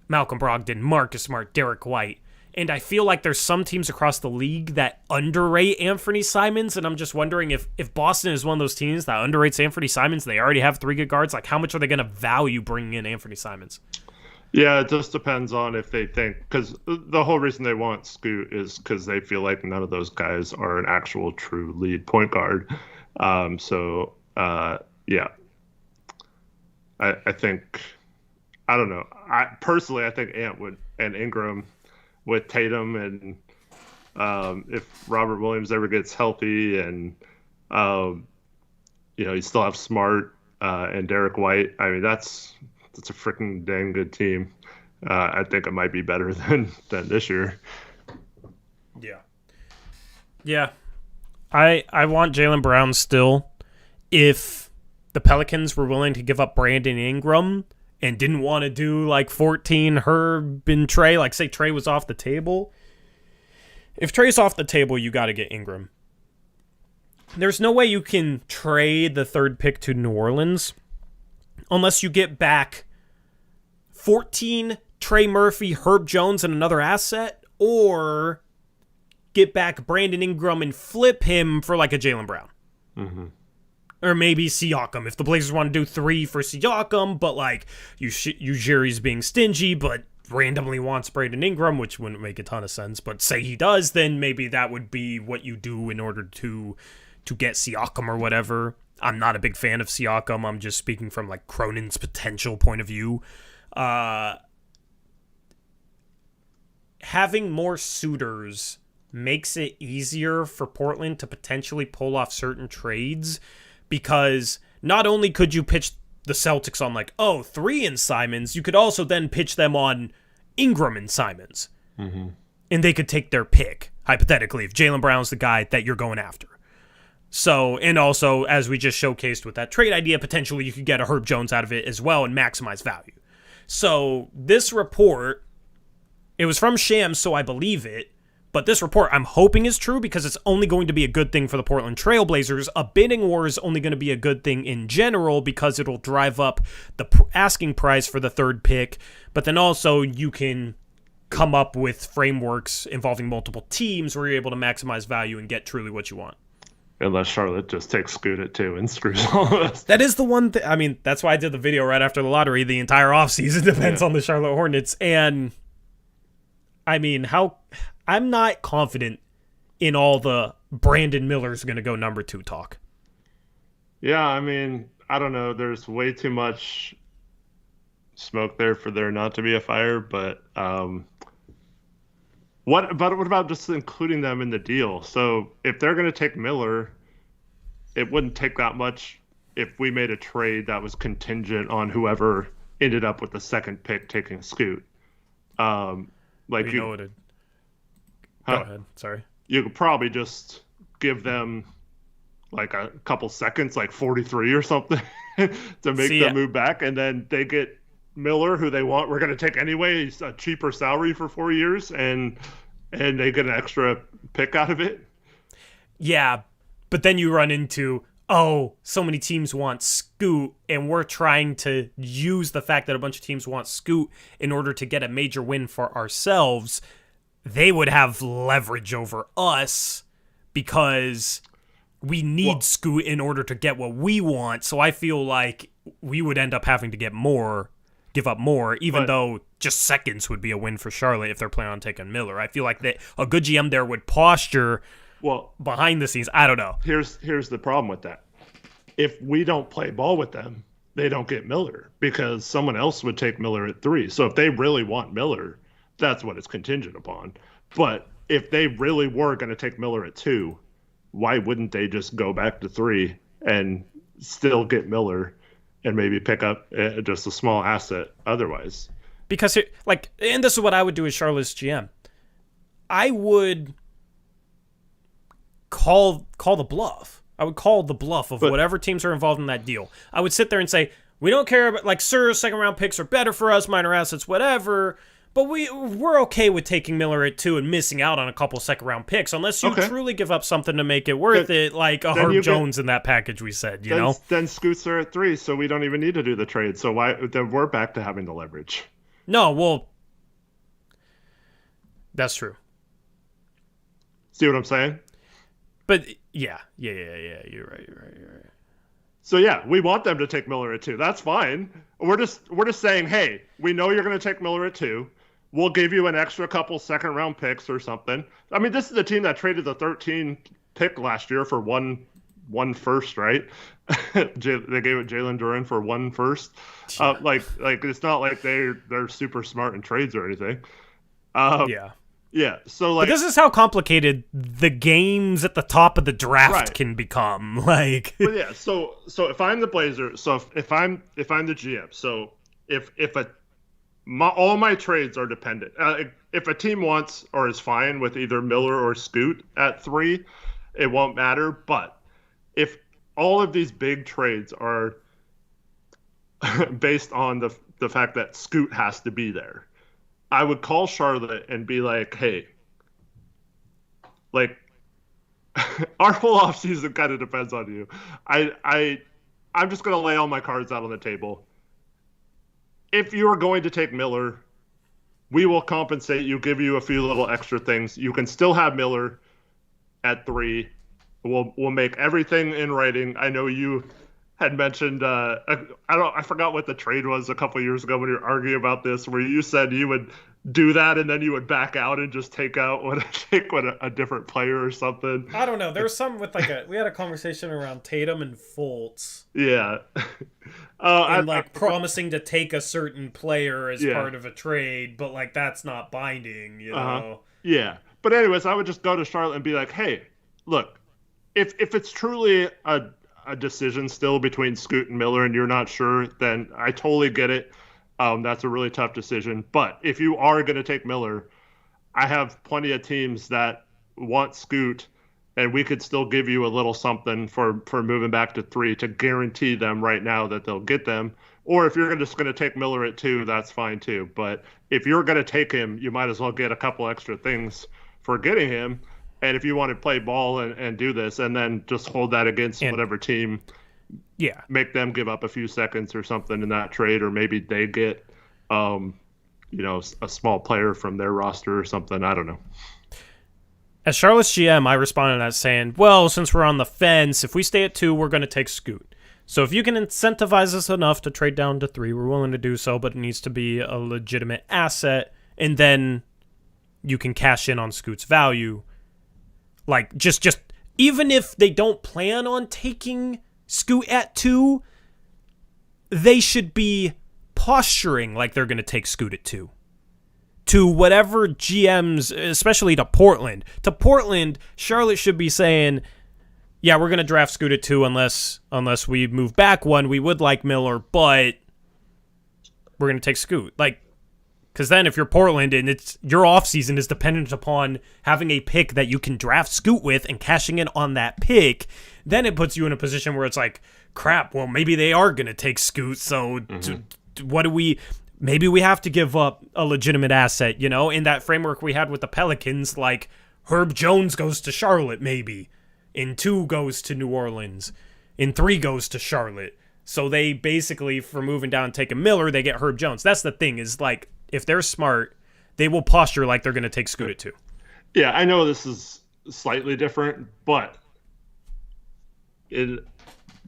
Malcolm Brogdon, Marcus Smart, Derek White. And I feel like there's some teams across the league that underrate Anthony Simons, and I'm just wondering if Boston is one of those teams that underrates Anthony Simons, they already have 3 good guards, like how much are they going to value bringing in Anthony Simons? Yeah, it just depends on if they think, because the whole reason they want Scoot is because they feel like none of those guys are an actual true lead point guard. Yeah. I think, I don't know. I think Ant would, and Ingram with Tatum, and if Robert Williams ever gets healthy, and you still have Smart and Derek White. I mean, that's a freaking dang good team. I think it might be better than this year. Yeah. I want Jaylen Brown still. If the Pelicans were willing to give up Brandon Ingram and didn't want to do like 14 Herb and Trey, like say Trey was off the table. If Trey's off the table, you got to get Ingram. There's no way you can trade the 3rd pick to New Orleans unless you get back 14 Trey Murphy, Herb Jones, and another asset, or get back Brandon Ingram and flip him for like a Jaylen Brown. Mm-hmm. Or maybe Siakam. If the Blazers want to do 3 for Siakam, but like Ujiri's being stingy, but randomly wants Brandon Ingram, which wouldn't make a ton of sense. But say he does, then maybe that would be what you do in order to get Siakam or whatever. I'm not a big fan of Siakam. I'm just speaking from like Cronin's potential point of view. Having more suitors makes it easier for Portland to potentially pull off certain trades, because not only could you pitch the Celtics on like, 3 in Simons, you could also then pitch them on Ingram and Simons. Mm-hmm. And they could take their pick, hypothetically, if Jaylen Brown's the guy that you're going after. So, and also, as we just showcased with that trade idea, potentially you could get a Herb Jones out of it as well and maximize value. So, this report, it was from Shams, so I believe it. But this report, I'm hoping, is true because it's only going to be a good thing for the Portland Trail Blazers. A bidding war is only going to be a good thing in general because it'll drive up the asking price for the 3rd pick. But then also you can come up with frameworks involving multiple teams where you're able to maximize value and get truly what you want. Unless Charlotte just takes Scoot at 2 and screws all of us. That is the one thing. I mean, that's why I did the video right after the lottery. The entire offseason depends on the Charlotte Hornets. And I mean, I'm not confident in all the Brandon Miller's going to go number 2 talk. Yeah, I mean, I don't know. There's way too much smoke there for there not to be a fire. But what about just including them in the deal? So if they're going to take Miller, it wouldn't take that much if we made a trade that was contingent on whoever ended up with the 2nd pick taking Scoot. Go ahead. Sorry. You could probably just give them like a couple seconds, like 43 or something, to make them move back, and then they get Miller, who they want. We're going to take anyway. He's a cheaper salary for 4 years, and they get an extra pick out of it. Yeah, but then you run into, so many teams want Scoot, and we're trying to use the fact that a bunch of teams want Scoot in order to get a major win for ourselves. They would have leverage over us because we need Scoot in order to get what we want. So I feel like we would end up having to get more give up more, even though just seconds would be a win for Charlotte if they're planning on taking Miller. I feel like a good GM there would posture behind the scenes. I don't know. Here's the problem with that. If we don't play ball with them, they don't get Miller because someone else would take Miller at 3. So if they really want Miller, that's what it's contingent upon. But if they really were going to take Miller at 2, why wouldn't they just go back to 3 and still get Miller and maybe pick up just a small asset otherwise? Because, and this is what I would do as Charlotte's GM. I would call the bluff. I would call the bluff of whatever teams are involved in that deal. I would sit there and say, we don't care about, sir, second-round picks are better for us, minor assets, whatever, but we're okay with taking Miller at 2 and missing out on a couple second-round picks, unless you truly give up something to make it worth it, like a Herb Jones in that package we said, you know? Then Scoots are at 3, so we don't even need to do the trade, so then we're back to having the leverage. No, well, that's true. See what I'm saying? But yeah, you're right. So yeah, we want them to take Miller at 2. That's fine. We're just saying, hey, we know you're going to take Miller at 2. We'll give you an extra couple second-round picks or something. I mean, this is the team that traded the 13 pick last year for one first, right? They gave it Jalen Duren for 1 first. Like it's not like they're super smart in trades or anything. Yeah, so but this is how complicated the games at the top of the draft can become. But yeah, so if I'm the Blazers, so if I'm the GM, so if all my trades are dependent. If a team wants or is fine with either Miller or Scoot at 3, it won't matter. But if all of these big trades are based on the fact that Scoot has to be there, I would call Charlotte and be like, hey, our whole offseason kind of depends on you. I'm just going to lay all my cards out on the table. If you are going to take Miller, we will compensate you, give you a few little extra things. You can still have Miller at 3. We'll make everything in writing. I know you had mentioned I forgot what the trade was a couple years ago when you were arguing about this, where you said you would do that and then you would back out and just take out a different player or something. I don't know. There was some with we had a conversation around Tatum and Fultz. Yeah. And promising to take a certain player as part of a trade, but that's not binding, you know. Yeah. But anyways, I would just go to Charlotte and be like, hey, look, if it's truly a decision still between Scoot and Miller and you're not sure, then I totally get it. That's a really tough decision. But if you are going to take Miller, I have plenty of teams that want Scoot, and we could still give you a little something for moving back to 3 to guarantee them right now that they'll get them. Or if you're just going to take Miller at 2, that's fine too. But if you're going to take him, you might as well get a couple extra things for getting him. And if you want to play ball and do this, and then just hold that against whatever team, make them give up a few seconds or something in that trade, or maybe they get, a small player from their roster or something. I don't know. As Charlotte's GM, I responded to that saying, well, since we're on the fence, if we stay at 2, we're going to take Scoot. So if you can incentivize us enough to trade down to 3, we're willing to do so, but it needs to be a legitimate asset, and then you can cash in on Scoot's value. Just even if they don't plan on taking Scoot at 2, they should be posturing like they're going to take Scoot at 2. To whatever GMs, especially to Portland. To Portland, Charlotte should be saying, yeah, we're going to draft Scoot at 2 unless we move back 1. We would like Miller, but we're going to take Scoot. Because then if you're Portland and your offseason is dependent upon having a pick that you can draft Scoot with and cashing in on that pick, then it puts you in a position where it's like, crap, well, maybe they are going to take Scoot, so what do we... Maybe we have to give up a legitimate asset, in that framework we had with the Pelicans, Herb Jones goes to Charlotte, maybe. In 2 goes to New Orleans. In 3 goes to Charlotte. So they basically, for moving down and taking Miller, they get Herb Jones. That's the thing, is if they're smart, they will posture like they're going to take Scoot at 2. Yeah, I know this is slightly different, but in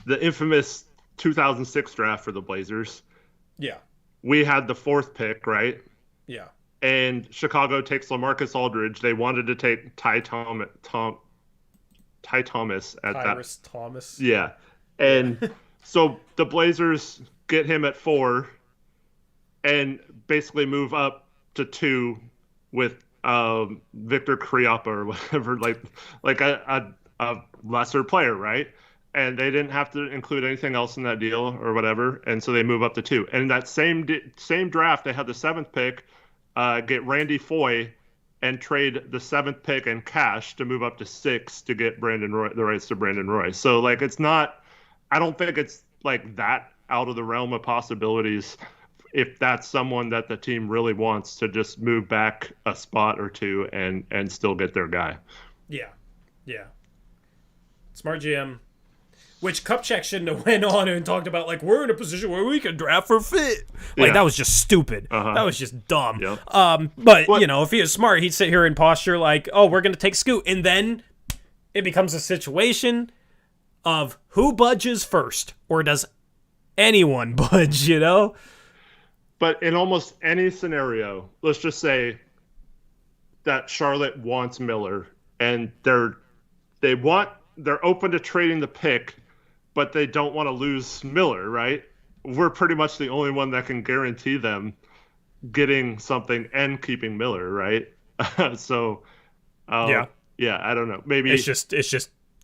the infamous 2006 draft for the Blazers, we had the 4th pick, right? Yeah. And Chicago takes LaMarcus Aldridge. They wanted to take Ty Thomas at Tyrus Thomas. Yeah. Yeah. And so the Blazers get him at 4 and basically move up to 2 with Victor Kriapa or whatever, like a lesser player, right? And they didn't have to include anything else in that deal or whatever, and so they move up to 2. And that same draft, they had the 7th pick, get Randy Foye, and trade the 7th pick and cash to move up to 6 to get Brandon Roy, the rights to Brandon Roy. So like it's not, I don't think it's like that out of the realm of possibilities if that's someone that the team really wants to just move back a spot or 2 and still get their guy. Yeah. Smart GM. Which Kupchak shouldn't have went on and talked about, like, we're in a position where we can draft for fit. Like, that was just stupid. That was just dumb. Yep. But, you know, if he was smart, he'd sit here and posture like, oh, we're going to take Scoot. And then it becomes a situation of who budges first, or does anyone budge, you know? But in almost any scenario, let's just say that Charlotte wants Miller, and they're open to trading the pick, but they don't want to lose Miller, right? We're pretty much the only one that can guarantee them getting something and keeping Miller, right? So, I don't know. Maybe it's just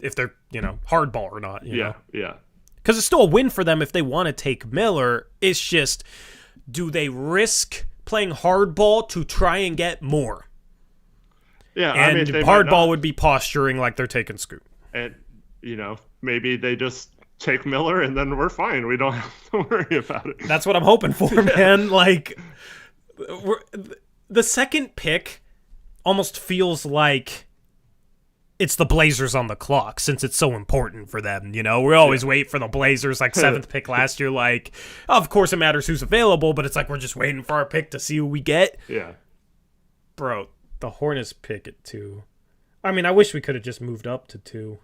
if they're, you know, hardball or not. You know? Yeah. Because it's still a win for them if they want to take Miller. It's just, do they risk playing hardball to try and get more? Yeah, and hardball would be posturing like they're taking Scoot. And, you know, maybe they just take Miller and then we're fine. We don't have to worry about it. That's what I'm hoping for, man. Like, the second pick almost feels like it's the Blazers on the clock since it's so important for them, you know? We always wait for the Blazers, like 7th pick last year. Like, of course it matters who's available, but it's like we're just waiting for our pick to see who we get. Yeah. Bro, the Hornets pick at 2. I mean, I wish we could have just moved up to 2.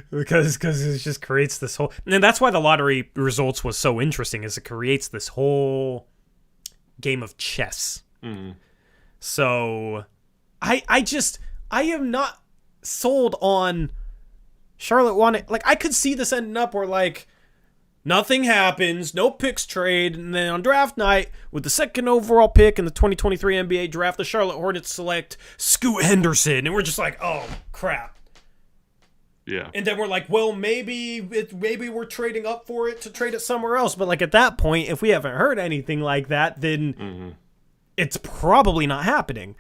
because it just creates this whole... And that's why the lottery results was so interesting, is it creates this whole game of chess. So, I am not sold on Charlotte wanting... Like, I could see this ending up where, like, nothing happens, no picks trade, and then on draft night, with the 2nd overall pick in the 2023 NBA draft, the Charlotte Hornets select Scoot Henderson, and we're just like, oh, crap. Yeah. And then we're like, well, maybe we're trading up for it to trade it somewhere else. But, like, at that point, if we haven't heard anything like that, then it's probably not happening.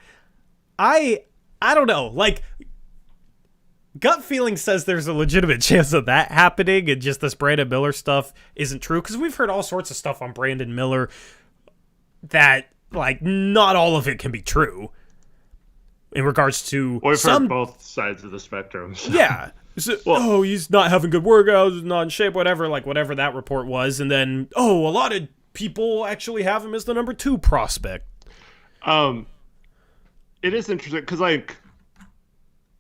I don't know. Like, gut feeling says there's a legitimate chance of that happening, and just this Brandon Miller stuff isn't true. Because we've heard all sorts of stuff on Brandon Miller that, like, not all of it can be true. In regards to we've heard both sides of the spectrum. So. Yeah. So, he's not having good workouts, he's not in shape, whatever that report was. And then, a lot of people actually have him as the number 2 prospect. It is interesting because, like,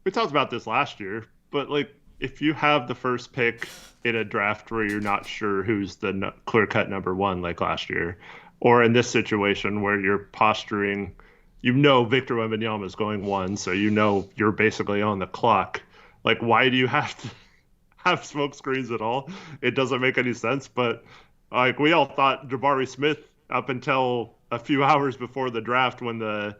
we talked about this last year, but, like, if you have the first pick in a draft where you're not sure who's the clear-cut number 1, like last year, or in this situation where you're posturing, you know Victor Wembanyama is going 1, so you know you're basically on the clock. Like, why do you have to have smoke screens at all? It doesn't make any sense. But, like, we all thought Jabari Smith up until a few hours before the draft when the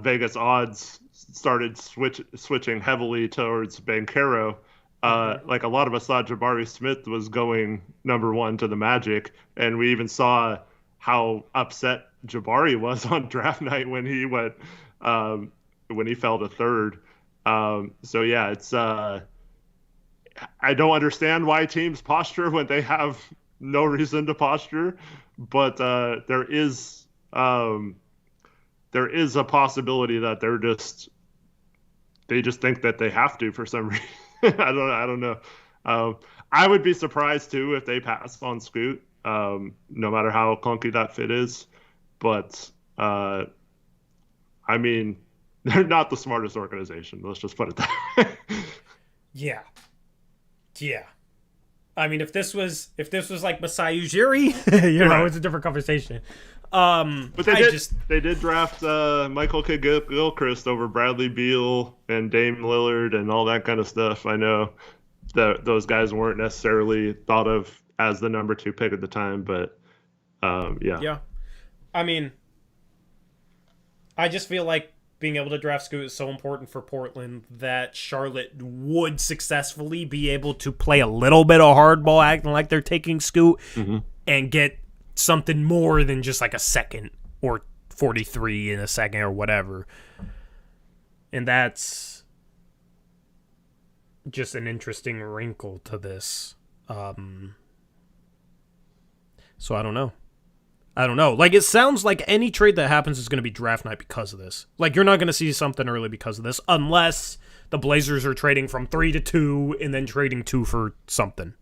Vegas odds started switching heavily towards Banchero. Like, a lot of us thought Jabari Smith was going number 1 to the Magic. And we even saw how upset Jabari was on draft night when he went when he fell to 3rd. So yeah, it's I don't understand why teams posture when they have no reason to posture, but there is a possibility that they just think that they have to for some reason. I don't know. I would be surprised too if they pass on Scoot, no matter how clunky that fit is. But I mean, they're not the smartest organization. Let's just put it that way. Yeah. I mean, if this was like Masai Ujiri, Right. it's a different conversation. But they did draft Michael Kidd-Gilchrist over Bradley Beal and Dame Lillard and all that kind of stuff. I know that those guys weren't necessarily thought of as the number 2 pick at the time, but yeah. Yeah. I mean, I just feel like being able to draft Scoot is so important for Portland that Charlotte would successfully be able to play a little bit of hardball, acting like they're taking Scoot, and get something more than just like a second or 43 in a second or whatever. And that's just an interesting wrinkle to this. So I don't know. Like, it sounds like any trade that happens is going to be draft night because of this. Like, you're not going to see something early because of this, unless the Blazers are trading from 3 to 2 and then trading 2 for something.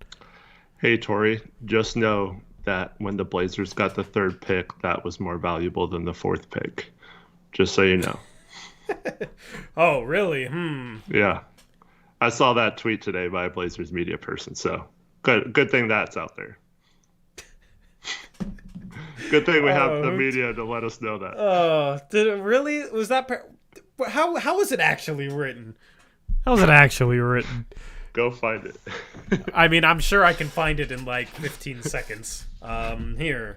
Hey, Tori, just know that when the Blazers got the 3rd pick, that was more valuable than the 4th pick. Just so you know. Oh, really? Yeah. I saw that tweet today by a Blazers media person, so good thing that's out there. Good thing we have the media to let us know that. Oh, did it really? Was that... How was it actually written? How was it actually written? Go find it. I mean, I'm sure I can find it in like 15 seconds. Here.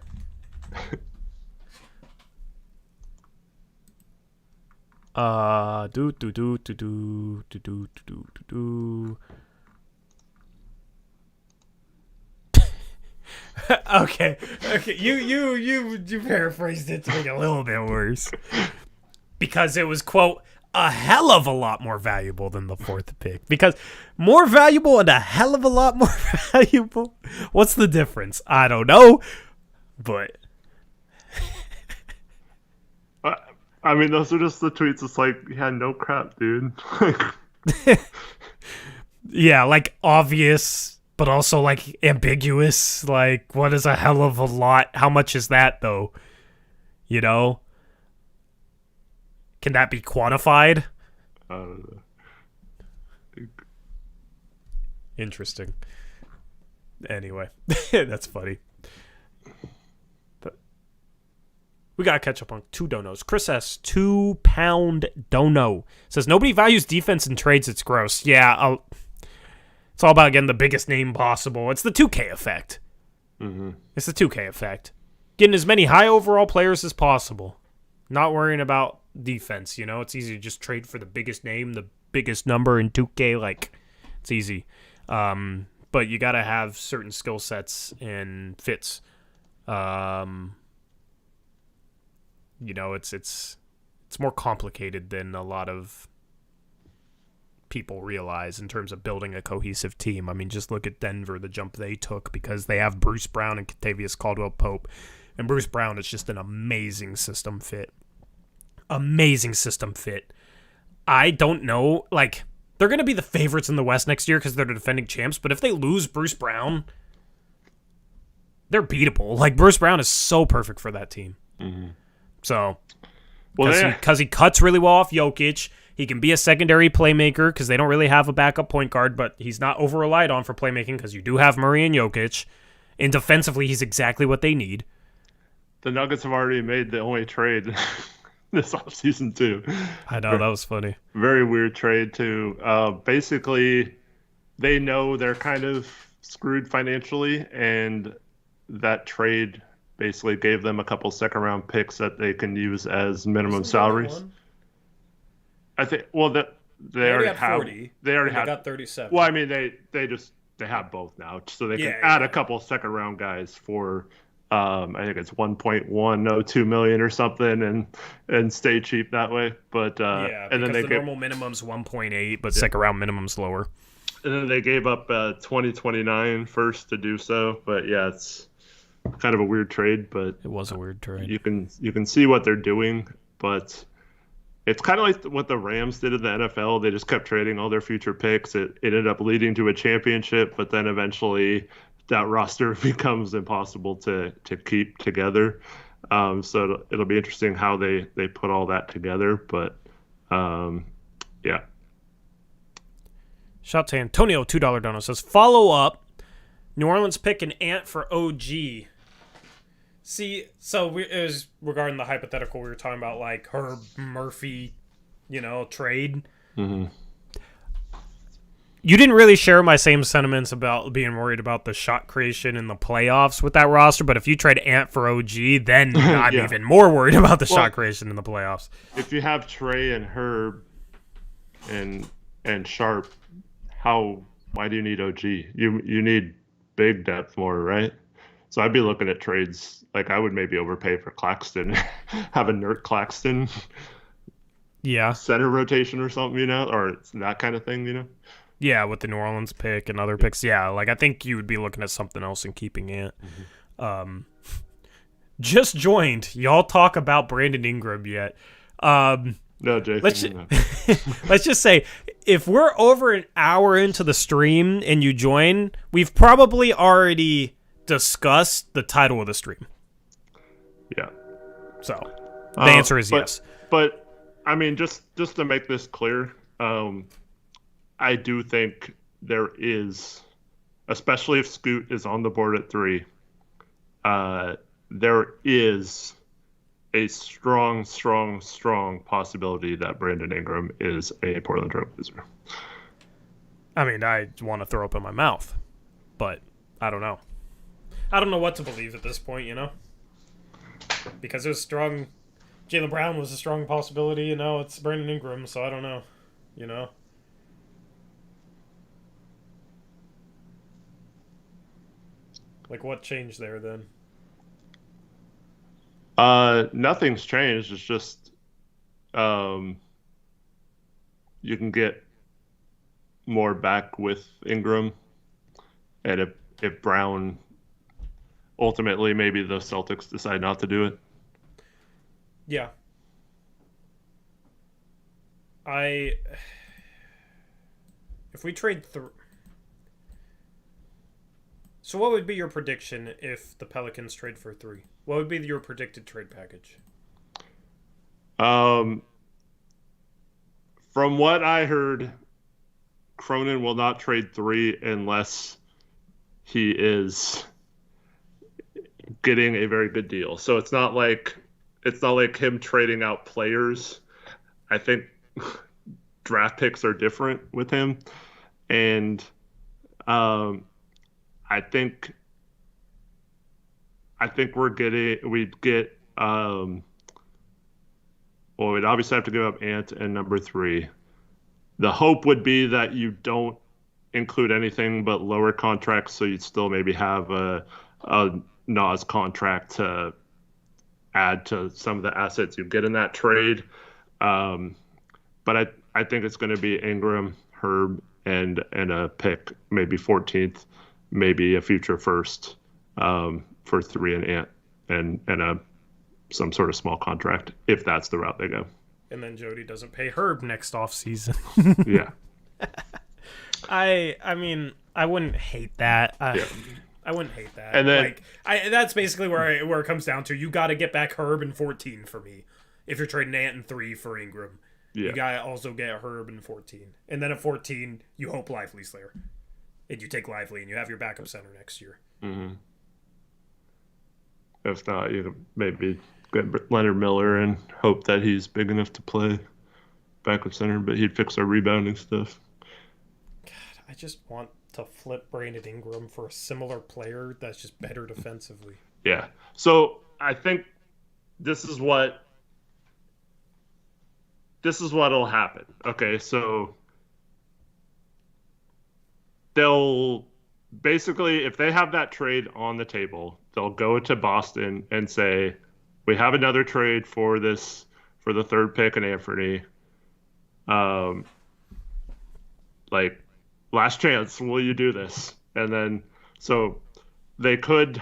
Okay. You paraphrased it to make it a little bit worse. Because it was, quote, a hell of a lot more valuable than the 4th pick. Because more valuable and a hell of a lot more valuable? What's the difference? I don't know. But I mean, those are just the tweets. It's like, yeah, no crap, dude. yeah, like obvious, but also like ambiguous. Like, what is a hell of a lot? How much is that, though? You know? Can that be quantified? I don't know. Interesting. Anyway, that's funny. But we gotta catch up on 2 donos. Chris S. 2 pound dono says nobody values defense in trades. It's gross. Yeah, it's all about getting the biggest name possible. It's the 2K effect. It's the 2K effect. Getting as many high overall players as possible. Not worrying about defense, it's easy to just trade for the biggest name, the biggest number in 2K. Like, it's easy. But you gotta have certain skill sets and fits. It's more complicated than a lot of people realize in terms of building a cohesive team. I mean, just look at Denver, the jump they took because they have Bruce Brown and Kentavious Caldwell-Pope. And Bruce Brown is just an amazing system fit. Amazing system fit. I don't know, like, they're going to be the favorites in the West next year because they're the defending champs, but if they lose Bruce Brown, they're beatable. Like, Bruce Brown is so perfect for that team. So, because he cuts really well off Jokic, he can be a secondary playmaker because they don't really have a backup point guard, but he's not over-relied on for playmaking because you do have Murray and Jokic. And defensively, he's exactly what they need. The Nuggets have already made the only trade this offseason, too. I know, that was funny. Very weird trade, too. Basically, they know they're kind of screwed financially, and that trade basically gave them a couple second-round picks that they can use as minimum salaries. I think, well, they already have 40. They already got 37. Well, I mean, they have both now, so they can add a couple second-round guys for. I think it's 1.102 million or something, and stay cheap that way. But and then the normal minimum's 1.8, but second round minimum's lower. And then they gave up 2029 first to do so. But yeah, it's kind of a weird trade. But it was a weird trade. You can see what they're doing, but it's kind of like what the Rams did in the NFL. They just kept trading all their future picks. It ended up leading to a championship, but then eventually that roster becomes impossible to keep together. So it'll be interesting how they put all that together. But, yeah. Shout to Antonio, $2 dono says, follow up New Orleans pick an Ant for OG. See, so it was regarding the hypothetical we were talking about, like Herb Murphy, trade. Mm-hmm. You didn't really share my same sentiments about being worried about the shot creation in the playoffs with that roster, but if you trade Ant for OG, then I'm even more worried about the shot creation in the playoffs. If you have Trey and Herb and Sharp, why do you need OG? You need big depth more, right? So I'd be looking at trades, like I would maybe overpay for Claxton, have a Nert Claxton center rotation or something, or that kind of thing, Yeah, with the New Orleans pick and other picks. Yeah, like I think you would be looking at something else and keeping it. Mm-hmm. Just joined. Y'all talk about Brandon Ingram yet? No, Jason. Let's just say, if we're over an hour into the stream and you join, we've probably already discussed the title of the stream. Yeah. So the answer is yes. But I mean, just to make this clear, I do think there is, especially if Scoot is on the board at 3, there is a strong possibility that Brandon Ingram is a Portland Trail Blazer. I mean, I want to throw up in my mouth, but I don't know. I don't know what to believe at this point, because there's strong. Jaylen Brown was a strong possibility, it's Brandon Ingram, so I don't know, Like, what changed there then? Nothing's changed. It's just you can get more back with Ingram, and if Brown ultimately maybe the Celtics decide not to do it. Yeah. If we trade So what would be your prediction if the Pelicans trade for 3? What would be your predicted trade package? From what I heard, Cronin will not trade 3 unless he is getting a very good deal. So it's not like him trading out players. I think draft picks are different with him, and I think we'd get well, we'd obviously have to give up Ant and number 3. The hope would be that you don't include anything but lower contracts, so you'd still maybe have a Nas contract to add to some of the assets you get in that trade. But I think it's going to be Ingram, Herb, and a pick, maybe 14th, maybe a future first for 3 and Ant, and some sort of small contract if that's the route they go. And then Jody doesn't pay Herb next offseason. Yeah. I mean, I wouldn't hate that. Yeah. I wouldn't hate that. And then, that's basically where it comes down to. You got to get back Herb and 14 for me. If you're trading Ant and 3 for Ingram, you got to also get Herb and 14. And then at 14, you hope Lively's there. And you take Lively and you have your backup center next year. Mm-hmm. If not, you could maybe get Leonard Miller and hope that he's big enough to play backup center, but he'd fix our rebounding stuff. God, I just want to flip Brandon Ingram for a similar player that's just better defensively. Yeah. So I think this is what'll happen. Okay, so they'll basically, if they have that trade on the table, they'll go to Boston and say, we have another trade for the 3rd pick and Anthony. Like, last chance, will you do this? And then, so they could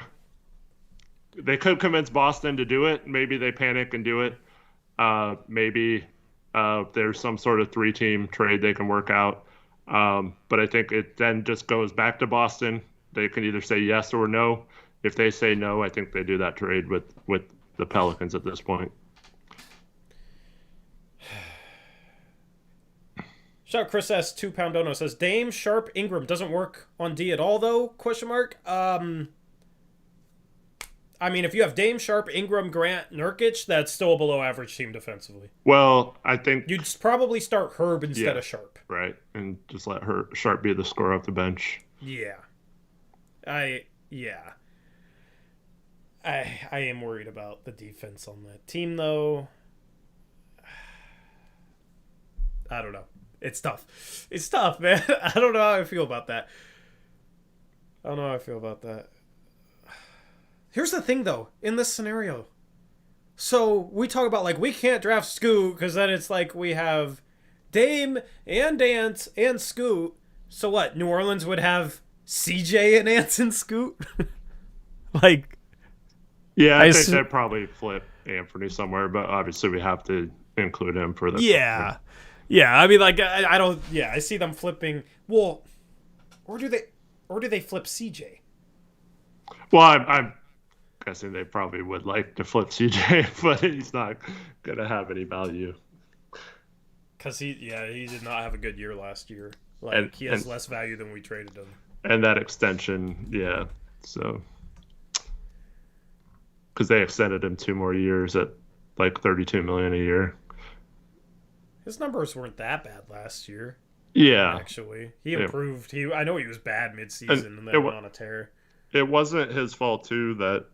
convince Boston to do it. Maybe they panic and do it. Maybe there's some sort of 3-team trade they can work out. But I think it then just goes back to Boston. They can either say yes or no. If they say no, I think they do that trade with the Pelicans at this point. Shout out Chris S. 2 Pound Dono says Dame, Sharp, Ingram doesn't work on D at all though? Question mark. I mean, if you have Dame, Sharp, Ingram, Grant, Nurkic, that's still a below average team defensively. Well, I think you'd probably start Herb instead of Sharp. Right, and just let Sharp be the scorer off the bench. Yeah. I am worried about the defense on that team, though. I don't know. It's tough. It's tough, man. I don't know how I feel about that. Here's the thing, though, in this scenario. So we talk about, like, we can't draft Scoot because then it's like we have Dame and Ant and Scoot. So what? New Orleans would have CJ and Ant and Scoot? Like... Yeah, I think they'd probably flip Anthony somewhere, but obviously we have to include him for the... Yeah. Yeah, I mean, like, I don't... Yeah, I see them flipping... Well, or do they flip CJ? Well, I'm guessing they probably would like to flip CJ, but he's not going to have any value. Because he did not have a good year last year. Like, he has less value than we traded him. And that extension, yeah, so... Because they extended him 2 more years at like $32 million a year. His numbers weren't that bad last year. Yeah, actually, he improved. I know he was bad midseason and then went on a tear. It wasn't his fault too that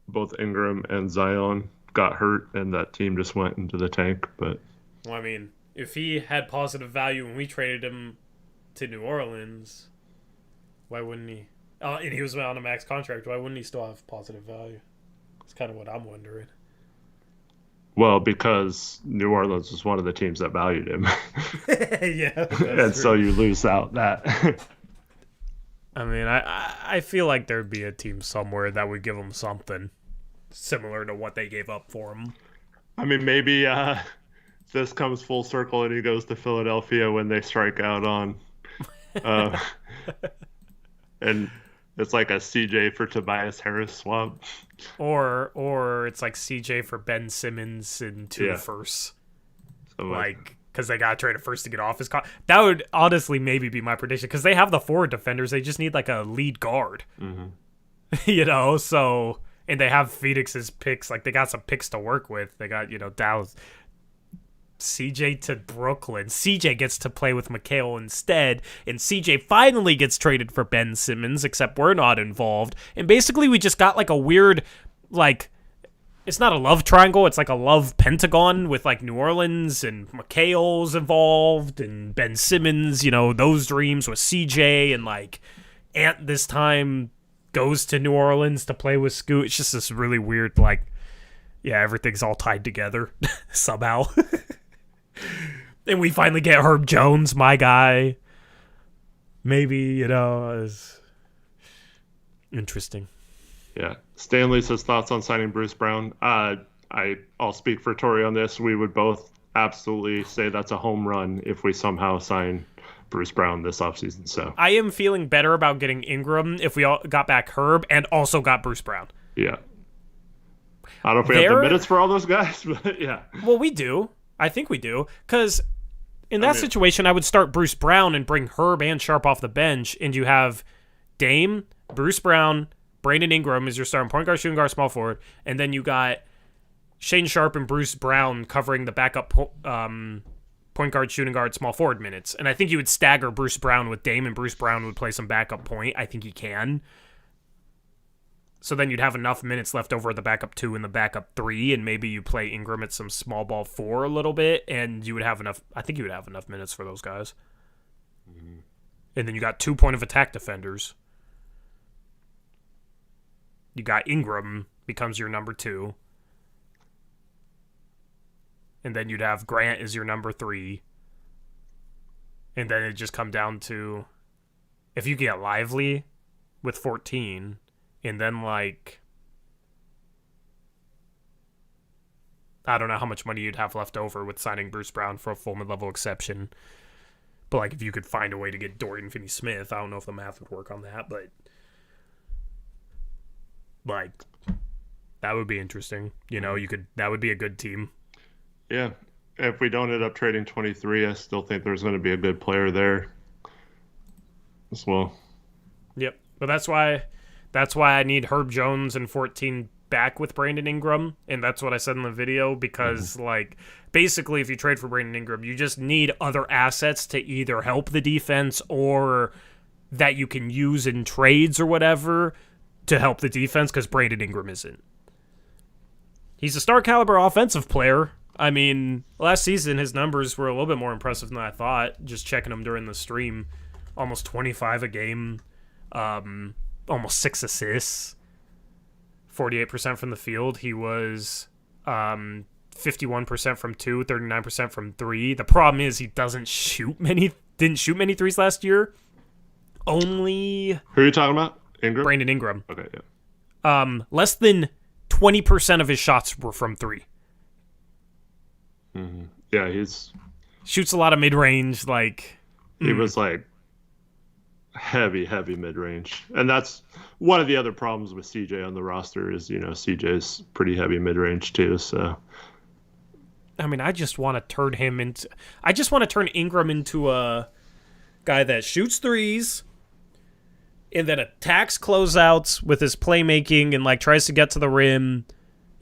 both Ingram and Zion got hurt and that team just went into the tank. But well, I mean, if he had positive value when we traded him to New Orleans, why wouldn't he? And he was on a max contract. Why wouldn't he still have positive value? That's kind of what I'm wondering. Well, because New Orleans was one of the teams that valued him. Yeah. And true. So you lose out that. I mean, I feel like there'd be a team somewhere that would give him something similar to what they gave up for him. I mean, maybe this comes full circle and he goes to Philadelphia when they strike out on... and it's like a CJ for Tobias Harris swap. Or it's like CJ for Ben Simmons in 2 firsts. So like, because they got to trade a first to get off his that would honestly maybe be my prediction, because they have the forward defenders. They just need like a lead guard. Mm-hmm. So... And they have Phoenix's picks. Like, they got some picks to work with. They got, Dallas... CJ to Brooklyn. CJ gets to play with McHale instead, and CJ finally gets traded for Ben Simmons, except we're not involved. And basically we just got like a weird, like, it's not a love triangle, it's like a love pentagon with like New Orleans and McHale's involved and Ben Simmons, those dreams with CJ, and like Ant this time goes to New Orleans to play with Scoot. It's just this really weird, like, yeah, everything's all tied together somehow. And we finally get Herb Jones, my guy. Maybe, is interesting. Yeah. Stanley says thoughts on signing Bruce Brown. I'll speak for Tori on this. We would both absolutely say that's a home run if we somehow sign Bruce Brown this offseason. So I am feeling better about getting Ingram if we all got back Herb and also got Bruce Brown. Yeah. I don't know if we have the minutes for all those guys, but yeah. Well, we do. I think we do, because in that situation, I would start Bruce Brown and bring Herb and Sharp off the bench, and you have Dame, Bruce Brown, Brandon Ingram is your starting point guard, shooting guard, small forward, and then you got Shane Sharp and Bruce Brown covering the backup point guard, shooting guard, small forward minutes. And I think you would stagger Bruce Brown with Dame, and Bruce Brown would play some backup point. I think he can. So then you'd have enough minutes left over at the backup 2 and the backup 3, and maybe you play Ingram at some small ball 4 a little bit, and you would have enough. I think you would have enough minutes for those guys. Mm-hmm. And then you got 2 point of attack defenders. You got Ingram becomes your number 2. And then you'd have Grant as your number 3. And then it'd just come down to, if you get Lively with 14... And then, like, I don't know how much money you'd have left over with signing Bruce Brown for a full mid-level exception. But, like, if you could find a way to get Dorian Finney-Smith, I don't know if the math would work on that, but, like, that would be interesting. That would be a good team. Yeah. if we don't end up trading 23, I still think there's going to be a good player there as well. Yep. But that's why I need Herb Jones and 14 back with Brandon Ingram, and that's what I said in the video, because like basically if you trade for Brandon Ingram, you just need other assets to either help the defense or that you can use in trades or whatever to help the defense, because Brandon Ingram isn't. He's a star caliber offensive player. I mean, last season his numbers were a little bit more impressive than I thought, just checking him during the stream. Almost 25 a game, almost 6 assists, 48% from the field. He was 51% from 2, 39% from 3. The problem is he didn't shoot many threes last year. Only... Who are you talking about? Ingram? Brandon Ingram. Okay, yeah. Less than 20% of his shots were from 3. Mm-hmm. Yeah, he's... Shoots a lot of mid-range, like... He was, like, heavy mid-range. And that's one of the other problems with CJ on the roster is, CJ's pretty heavy mid-range, too, so... I mean, I just want to turn Ingram into a guy that shoots threes and then attacks closeouts with his playmaking and, like, tries to get to the rim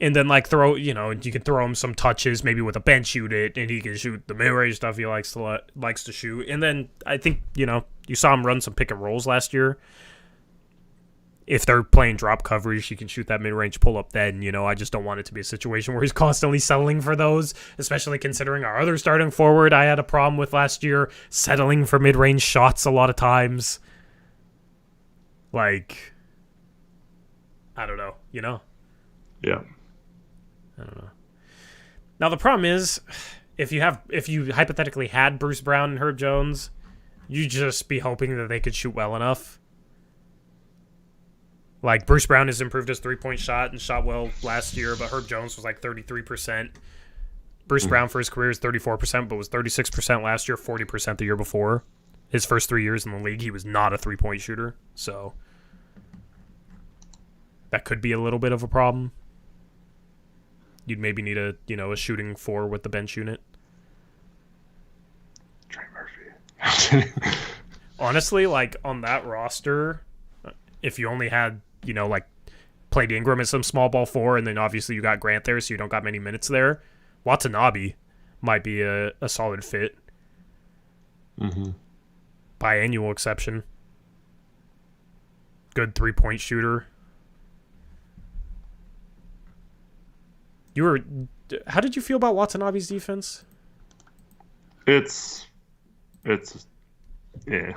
and then, like, you can throw him some touches, maybe with a bench unit, and he can shoot the mid-range stuff he likes to shoot. And then I think, you saw him run some pick and rolls last year. If they're playing drop coverage, he can shoot that mid-range pull-up then. I just don't want it to be a situation where he's constantly settling for those, especially considering our other starting forward I had a problem with last year, settling for mid-range shots a lot of times. Like, I don't know, Yeah. I don't know. Now, the problem is, if you hypothetically had Bruce Brown and Herb Jones, you'd just be hoping that they could shoot well enough. Like, Bruce Brown has improved his three-point shot and shot well last year, but Herb Jones was like 33%. Bruce Brown for his career is 34%, but was 36% last year, 40% the year before. His first 3 years in the league, he was not a three-point shooter, so that could be a little bit of a problem. You'd maybe need a shooting 4 with the bench unit. Trey Murphy. Honestly, like, on that roster, if you only had, played Ingram as some small ball 4, and then obviously you got Grant there, so you don't got many minutes there, Watanabe might be a solid fit. Mm-hmm. Biannual exception. Good three-point shooter. How did you feel about Watanabe's defense? It's yeah.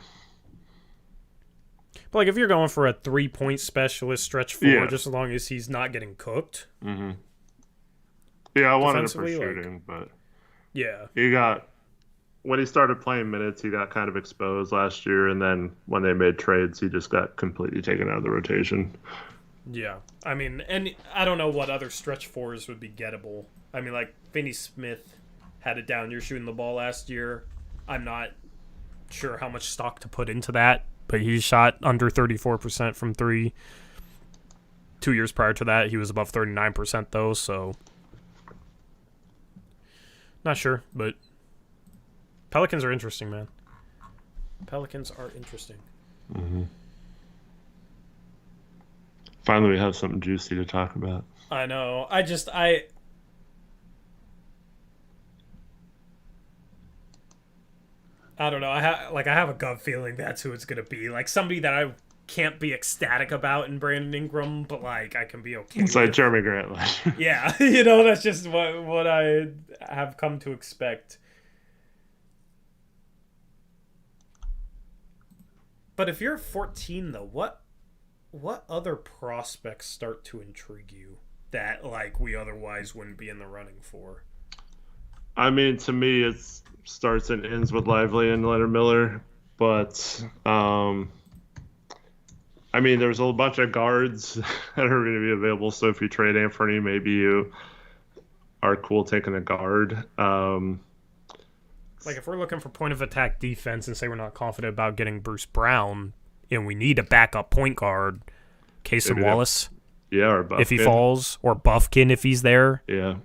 But, like, if you're going for a three-point specialist stretch 4, Yeah. just as long as he's not getting cooked. Mm-hmm. Yeah, I wanted it for Defensively, shooting, but Yeah. when he started playing minutes, he got kind of exposed last year, and then when they made trades, he just got completely taken out of the rotation. Yeah. I mean, and I don't know what other stretch 4s would be gettable. I mean, like, Finney Smith had it down. You're shooting the ball last year. I'm not sure how much stock to put into that, but he shot under 34% from 3. 2 years prior to that, he was above 39% though, so not sure, but Pelicans are interesting, man. Pelicans are interesting. Mm-hmm. Finally, we have something juicy to talk about. I know. I don't know. I have a gut feeling that's who it's gonna be. Like, somebody that I can't be ecstatic about in Brandon Ingram, but like I can be okay. It's like Jeremy Grant last year. Yeah, that's just what I have come to expect. But if you're 14 though, what other prospects start to intrigue you that like we otherwise wouldn't be in the running for? I mean, to me, it starts and ends with Lively and Leonard Miller, but I mean, there's a bunch of guards that are going to be available. So if you trade Anthony, maybe you are cool taking a guard. Like, if we're looking for point of attack defense and say we're not confident about getting Bruce Brown and we need a backup point guard, Cason Wallace, or Buffkin. if he falls, or Buffkin if he's there. Yeah.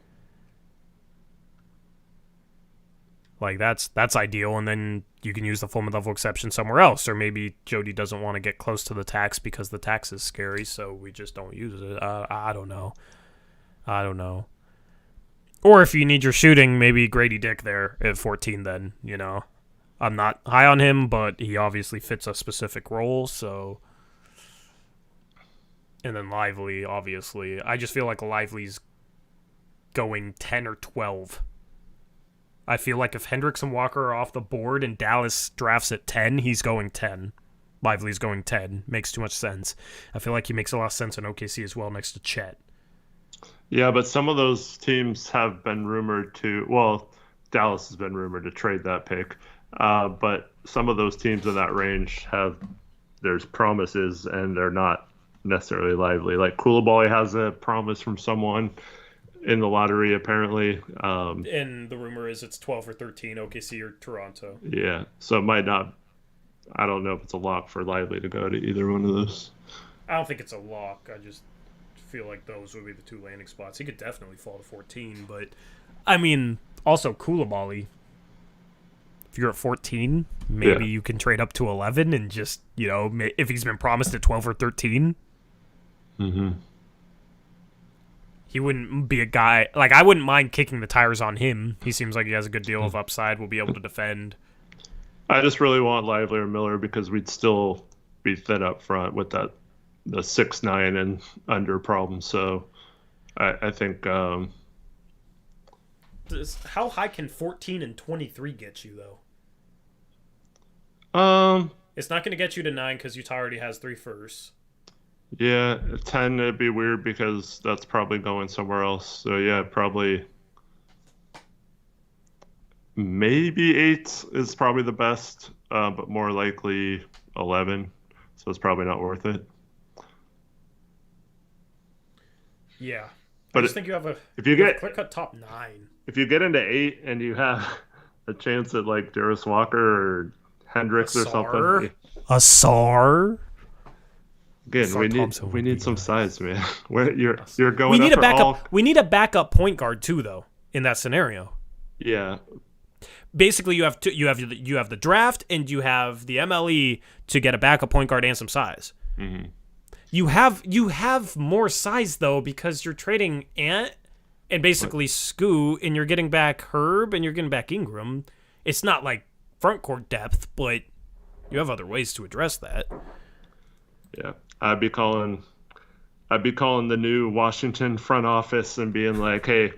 Like, that's ideal, and then you can use the full mid-level exception somewhere else, or maybe Jody doesn't want to get close to the tax because the tax is scary, so we just don't use it. I don't know. Or if you need your shooting, maybe Grady Dick there at 14 then, you know. I'm not high on him, but he obviously fits a specific role, so... And then Lively, obviously. I just feel like Lively's going 10 or 12. I feel like if Hendricks and Walker are off the board and Dallas drafts at 10, he's going 10. Lively's going 10. Makes too much sense. I feel like he makes a lot of sense in OKC as well next to Chet. Yeah, but some of those teams have been rumored to, well, Dallas has been rumored to trade that pick. But some of those teams in that range there's promises and they're not necessarily Lively. Like Coulibaly has a promise from someone in the lottery, apparently. And the rumor is it's 12 or 13, OKC or Toronto. Yeah, so it might not. I don't know if it's a lock for Lively to go to either one of those. I don't think it's a lock. I just feel like those would be the two landing spots. He could definitely fall to 14, but I mean, also Coulibaly. If you're at 14, maybe you can trade up to 11 and just, you know, if he's been promised at 12 or 13. Mm-hmm. He wouldn't be a guy... Like, I wouldn't mind kicking the tires on him. He seems like he has a good deal of upside. Will be able to defend. I just really want Lively or Miller because we'd still be thin up front with the 6'9" and under problem. So I think... How high can 14 and 23 get you, though? It's not going to get you to 9 because Utah already has 3 firsts. Yeah, 10 it'd be weird because that's probably going somewhere else. So yeah, probably maybe 8 is probably the best, but more likely 11. So it's probably not worth it. Yeah, but I just think you have a clear cut top 9. If you get into 8 and you have a chance at like Darius Walker or Hendricks or something, Asar. Again, we need some size, man. You're going. We need a backup. We need a backup point guard too, though. In that scenario. Yeah. Basically, you have the draft and you have the MLE to get a backup point guard and some size. Mm-hmm. You have more size though because you're trading Ant and basically Scoo, and you're getting back Herb and you're getting back Ingram. It's not like front court depth, but you have other ways to address that. Yeah. I'd be calling the new Washington front office and being like, "Hey,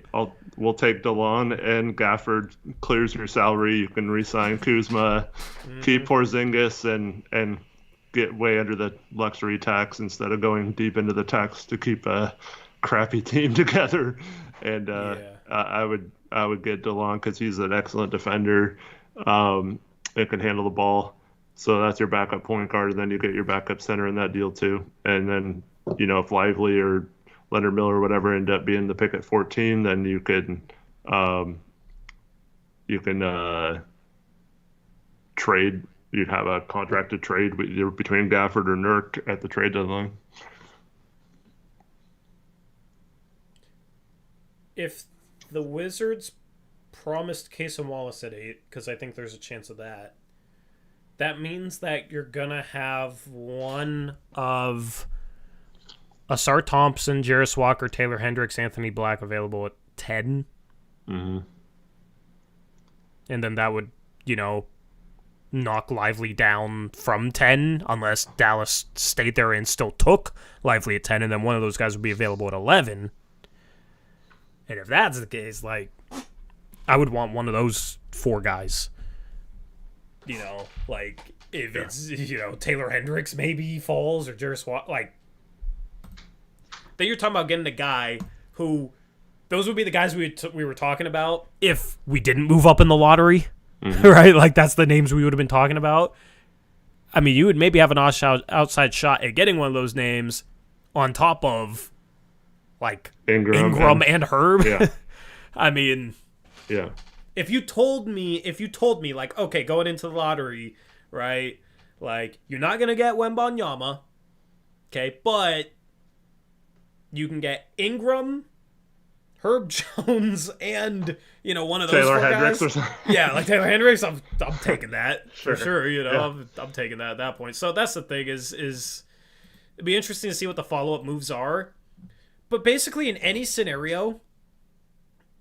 we'll take DeLon and Gafford clears your salary. You can re-sign Kuzma, keep Porzingis, and get way under the luxury tax instead of going deep into the tax to keep a crappy team together." And I would get DeLon because he's an excellent defender, and can handle the ball. So that's your backup point guard, and then you get your backup center in that deal too. And then, you know, if Lively or Leonard Miller or whatever end up being the pick at 14, then you can trade. You'd have a contracted trade either between Gafford or Nurk at the trade deadline. If the Wizards promised Kasem Wallace at 8, because I think there's a chance of that, that means that you're going to have one of Asar Thompson, Jarris Walker, Taylor Hendricks, Anthony Black available at 10. Mm-hmm. And then that would, you know, knock Lively down from 10 unless Dallas stayed there and still took Lively at 10, and then one of those guys would be available at 11. And if that's the case, like, I would want one of those 4 guys. You know, like, if it's, you know, Taylor Hendricks maybe falls or Jarris Walker, like, then you're talking about getting a guy who, those would be the guys we were talking about if we didn't move up in the lottery, right? Like, that's the names we would have been talking about. I mean, you would maybe have an outside shot at getting one of those names on top of, like, Ingram and Herb. Yeah. I mean, yeah. If you told me, like, okay, going into the lottery, right, like, you're not going to get Herb Jones and, one of those Taylor four Hendricks guys. or something. Yeah, like Taylor Hendricks, I'm taking that Sure. for sure. Yeah. I'm taking that at that point. So that's the thing is it'd be interesting to see what the follow-up moves are. But basically, in any scenario,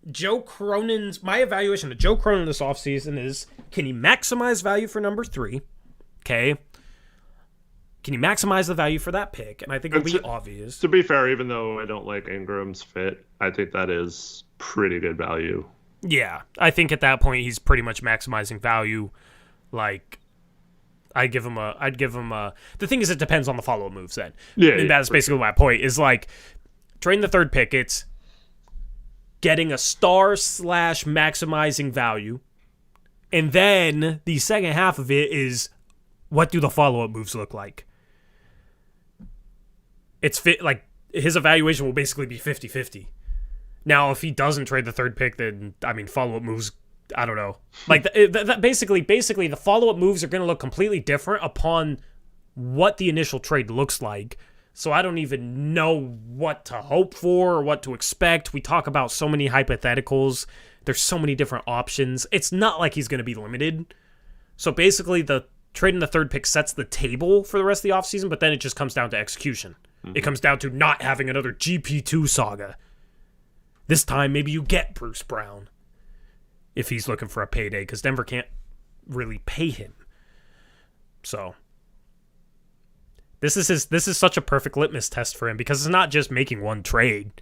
my evaluation of Joe Cronin this offseason is, can he maximize value for number 3? Okay. Can you maximize the value for that pick? And I think it'll be obvious. To be fair, even though I don't like Ingram's fit, I think that is pretty good value. Yeah, I think at that point he's pretty much maximizing value. Like, I'd give him a. The thing is, it depends on the follow-up moves then. Yeah, and that's basically my point. Is like, trading the third pick, it's getting a star / maximizing value, and then the second half of it is, what do the follow-up moves look like? It's fit, like, his evaluation will basically be 50-50. Now, if he doesn't trade the third pick, then, follow-up moves, I don't know. Like, basically, the follow-up moves are going to look completely different upon what the initial trade looks like. So I don't even know what to hope for or what to expect. We talk about so many hypotheticals. There's so many different options. It's not like he's going to be limited. So basically, the trading the third pick sets the table for the rest of the offseason, but then it just comes down to execution. Mm-hmm. It comes down to not having another GP2 saga. This time, maybe you get Bruce Brown if he's looking for a payday, because Denver can't really pay him. So this is such a perfect litmus test for him, because it's not just making one trade.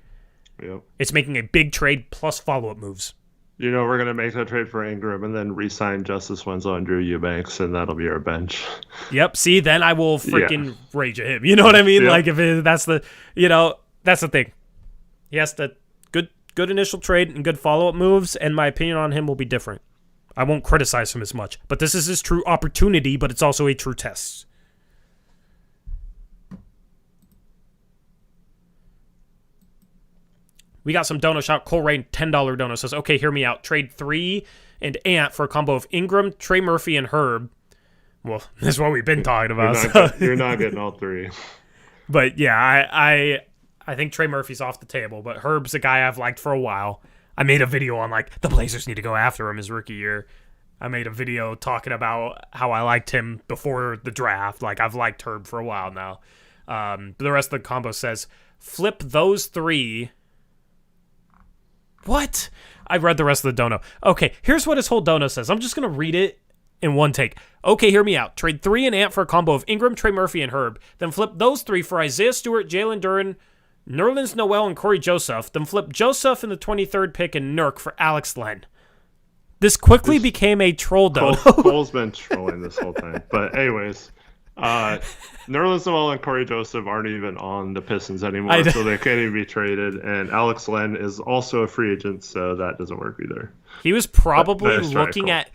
Yep. It's making a big trade plus follow-up moves. We're going to make that trade for Ingram and then re-sign Justice Winslow and Drew Eubanks, and that'll be our bench. Yep. See, then I will freaking rage at him. You know what I mean? Yep. Like, if that's the thing. He has to good initial trade and good follow-up moves, and my opinion on him will be different. I won't criticize him as much. But this is his true opportunity, but it's also a true test. We got some dono shout. Cole Rain, $10 dono, says, okay, hear me out. Trade 3 and Ant for a combo of Ingram, Trey Murphy, and Herb. Well, that's what we've been talking about. You're not getting all 3. But yeah, I think Trey Murphy's off the table, but Herb's a guy I've liked for a while. I made a video on, like, the Blazers need to go after him his rookie year. I made a video talking about how I liked him before the draft. Like, I've liked Herb for a while now. The rest of the combo says, flip those 3... What? I read the rest of the dono. Okay, here's what his whole dono says. I'm just going to read it in one take. Okay, hear me out. Trade 3 and Ant for a combo of Ingram, Trey Murphy, and Herb. Then flip those 3 for Isaiah Stewart, Jalen Duren, Nerlens Noel, and Corey Joseph. Then flip Joseph in the 23rd pick and Nurk for Alex Len. This quickly became a troll dono. Cole's been trolling this whole time. But anyways, Nerlens Noel and Corey Joseph aren't even on the Pistons anymore, so they can't even be traded. And Alex Len is also a free agent, so that doesn't work either. He was probably looking at...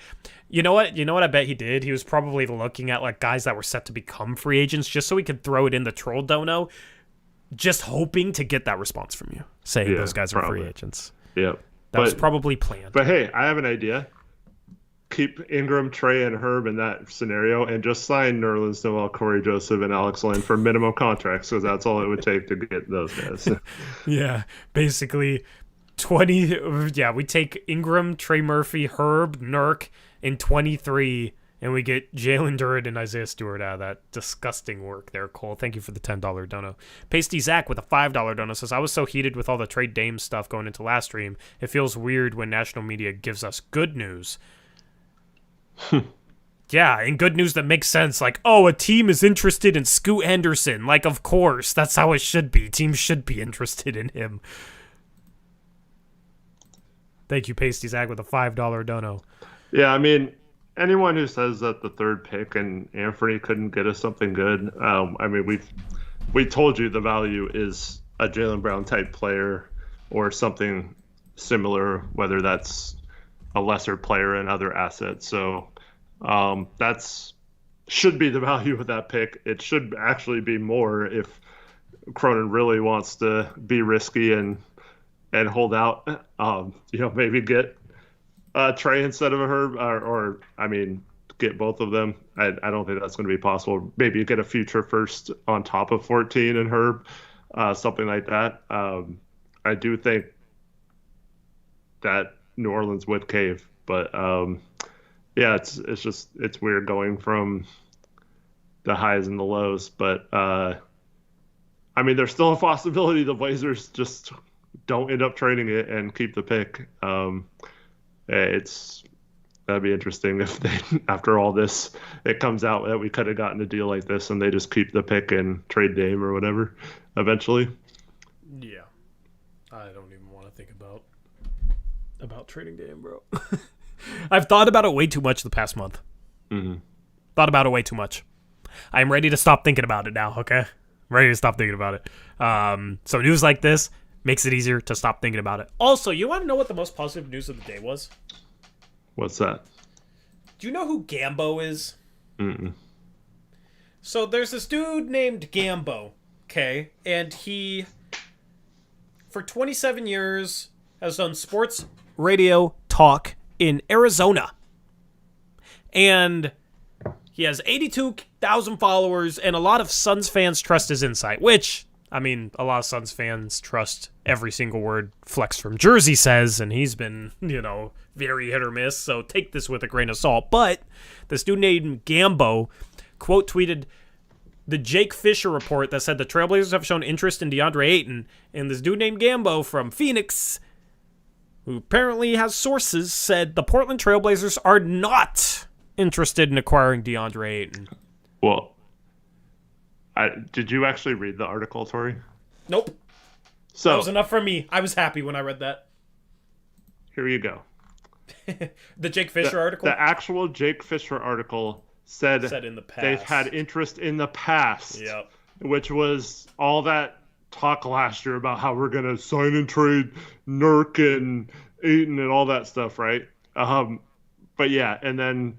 You know what I bet he did? He was probably looking at, like, guys that were set to become free agents just so he could throw it in the troll dono, just hoping to get that response from you, saying those guys are free agents. Yep. That was probably planned. But hey, I have an idea. Keep Ingram, Trey, and Herb in that scenario, and just sign Nerlens Noel, Corey Joseph, and Alex Len for minimum contracts, because that's all it would take to get those guys. Yeah, basically 20. Yeah, we take Ingram, Trey Murphy, Herb, Nurk in 23, and we get Jalen Duren and Isaiah Stewart out of that disgusting work there, Cole. Thank you for the $10 dono. Pasty Zach with a $5 dono says, I was so heated with all the trade Dame stuff going into last stream. It feels weird when national media gives us good news. Yeah, and good news that makes sense. Like, oh, a team is interested in Scoot Henderson. Like, of course, that's how it should be. Teams should be interested in him. Thank you, Pasty Zag, with a $5 dono. Yeah, I mean, anyone who says that the third pick and Anthony couldn't get us something good, I mean, we told you the value is a Jaylen Brown type player or something similar, whether that's a lesser player and other assets. So that's should be the value of that pick. It should actually be more if Cronin really wants to be risky and hold out. Maybe get Trey instead of a Herb, or I mean, get both of them. I don't think that's going to be possible. Maybe you get a future first on top of 14 and Herb, something like that. I do think that New Orleans would cave. But yeah, it's weird going from the highs and the lows. But I mean, there's still a possibility the Blazers just don't end up trading it and keep the pick. That'd be interesting if they, after all this, it comes out that we could have gotten a deal like this and they just keep the pick and trade Dame or whatever eventually. Yeah, I don't even want to think about trading Dame, bro. I've thought about it way too much the past month. Mm-hmm. Thought about it way too much. I'm ready to stop thinking about it now. Okay, I'm ready to stop thinking about it. So news like this makes it easier to stop thinking about it. Also, you want to know what the most positive news of the day was? What's that? Do you know who Gambo is? Mm-mm. So there's this dude named Gambo, okay? And he, for 27 years, has done sports radio talk in Arizona. And he has 82,000 followers, and a lot of Suns fans trust his insight, which, I mean, a lot of Suns fans trust every single word Flex from Jersey says, and he's been, very hit or miss, so take this with a grain of salt. But this dude named Gambo quote tweeted the Jake Fisher report that said the Trailblazers have shown interest in DeAndre Ayton, and this dude named Gambo from Phoenix, who apparently has sources, said the Portland Trailblazers are not interested in acquiring DeAndre Ayton. Well, did you actually read the article, Tori? Nope. So that was enough for me. I was happy when I read that. Here you go. The Jake Fisher article? The actual Jake Fisher article said in the past. They've had interest in the past. Yep. Which was all that talk last year about how we're going to sign and trade Nurk and Ayton and all that stuff, right? But yeah, and then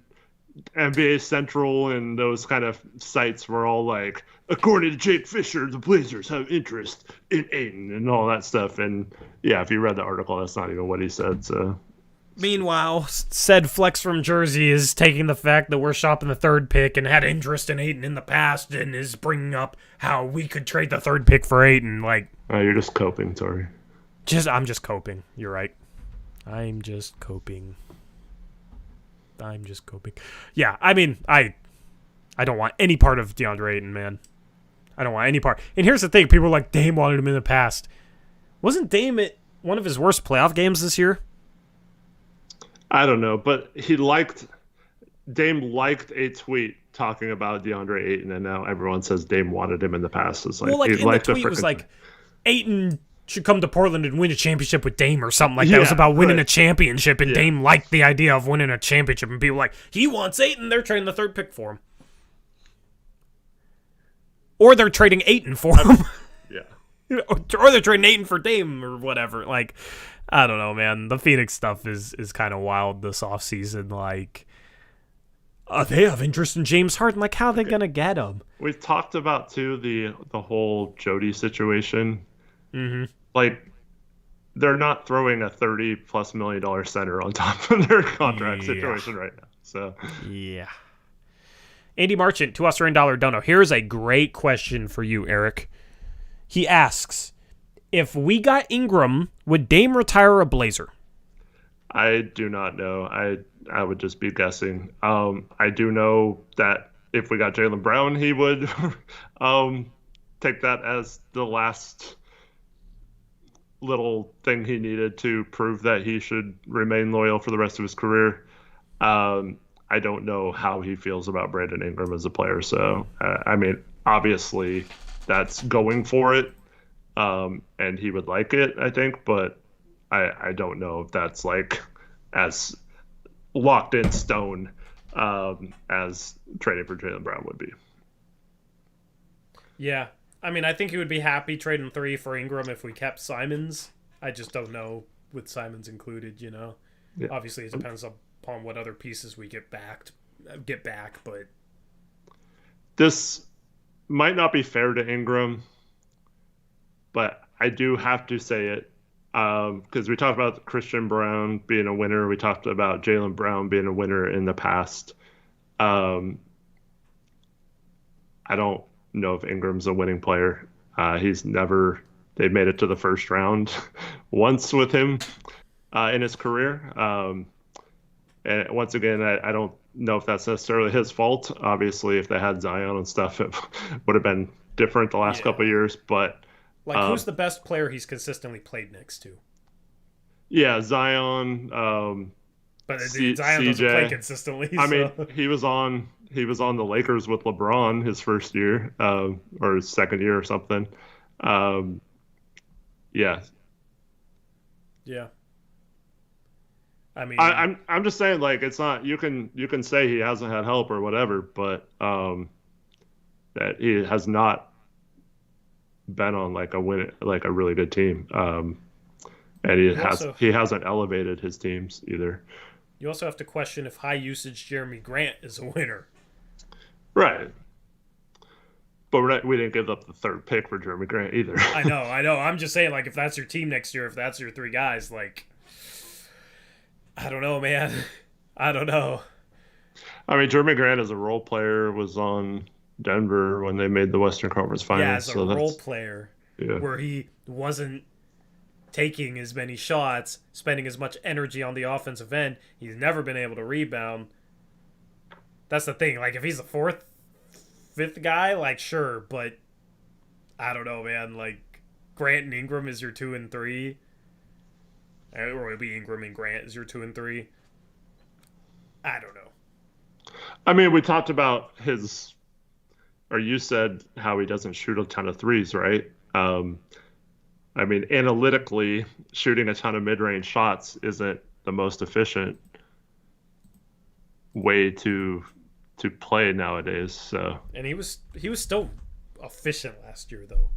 NBA Central and those kind of sites were all like, according to Jake Fisher, the Blazers have interest in Ayton and all that stuff. And yeah, if you read the article, that's not even what he said. So, meanwhile, said Flex from Jersey is taking the fact that we're shopping the third pick and had interest in Ayton in the past and is bringing up how we could trade the third pick for Ayton. Like, you're just coping, sorry. I'm just coping. You're right. I'm just coping. Yeah, I mean, I don't want any part of DeAndre Ayton, man. I don't want any part. And here's the thing. People are like, Dame wanted him in the past. Wasn't Dame at one of his worst playoff games this year? I don't know, but Dame liked a tweet talking about DeAndre Ayton, and now everyone says Dame wanted him in the past. It's like, well, like in the tweet, it was like, Ayton should come to Portland and win a championship with Dame or something like that. It was about winning a championship, and Dame liked the idea of winning a championship, and people were like, he wants Ayton, they're trading the third pick for him. Or they're trading Ayton for him. Yeah. Or they're trading Ayton for Dame or whatever. Like, I don't know, man. The Phoenix stuff is kind of wild this offseason. Like, they have interest in James Harden. Like, how are they going to get him? We've talked about, too, the whole Jody situation. Mm-hmm. Like, they're not throwing a $30+ million center on top of their contract situation right now. So yeah. Andy Marchant, to Australian dono. Here's a great question for you, Eric. He asks, if we got Ingram, would Dame retire a Blazer? I do not know. I would just be guessing. I do know that if we got Jaylen Brown, he would take that as the last little thing he needed to prove that he should remain loyal for the rest of his career. I don't know how he feels about Brandon Ingram as a player. So, I mean, obviously that's going for it. And he would like it, I think, but I don't know if that's like as locked in stone as trading for Jaylen Brown would be. Yeah. I mean, I think he would be happy trading 3 for Ingram if we kept Simons. I just don't know with Simons included, Yeah. Obviously, it depends upon what other pieces we get back, but this might not be fair to Ingram, but I do have to say it because we talked about Christian Brown being a winner. We talked about Jaylen Brown being a winner in the past. I don't know if Ingram's a winning player. They've made it to the first round once with him. in his career. And once again, I don't know if that's necessarily his fault. Obviously, if they had Zion and stuff, it would have been different the last couple of Yeah. years. But Like, who's the best player he's consistently played next to? yeah, Zion, But Zion doesn't play CJ. consistently. I mean, So. he was on the Lakers with LeBron his first year, or his second year or something. Um, yeah, Yeah. I I, mean, I'm just saying, like, it's not, you can say he hasn't had help or whatever, but that he has not been on like a really good team. And he hasn't elevated his teams either. you also have to question if high usage Jeremy Grant is a winner. Right. But we didn't give up the third pick for Jeremy Grant either. I know. I'm just saying, like, if that's your team next year, if that's your three guys, like, I don't know, man. I don't know. I mean, Jeremy Grant as a role player was on Denver when they made the Western Conference Finals. Yeah, as a so role player, yeah. where he wasn't taking as many shots, spending as much energy on the offensive end, he's never been able to rebound. That's the thing. Like, if he's the fourth, fifth guy, like, sure, but I don't know, man. Like, Grant and Ingram is your 2 and 3. Or it'll be Ingram and Grant is your 2 and 3. I don't know. I mean, we talked about you said how he doesn't shoot a ton of threes, right? I mean, analytically, shooting a ton of mid-range shots isn't the most efficient way to play nowadays. So, And he was still efficient last year, though,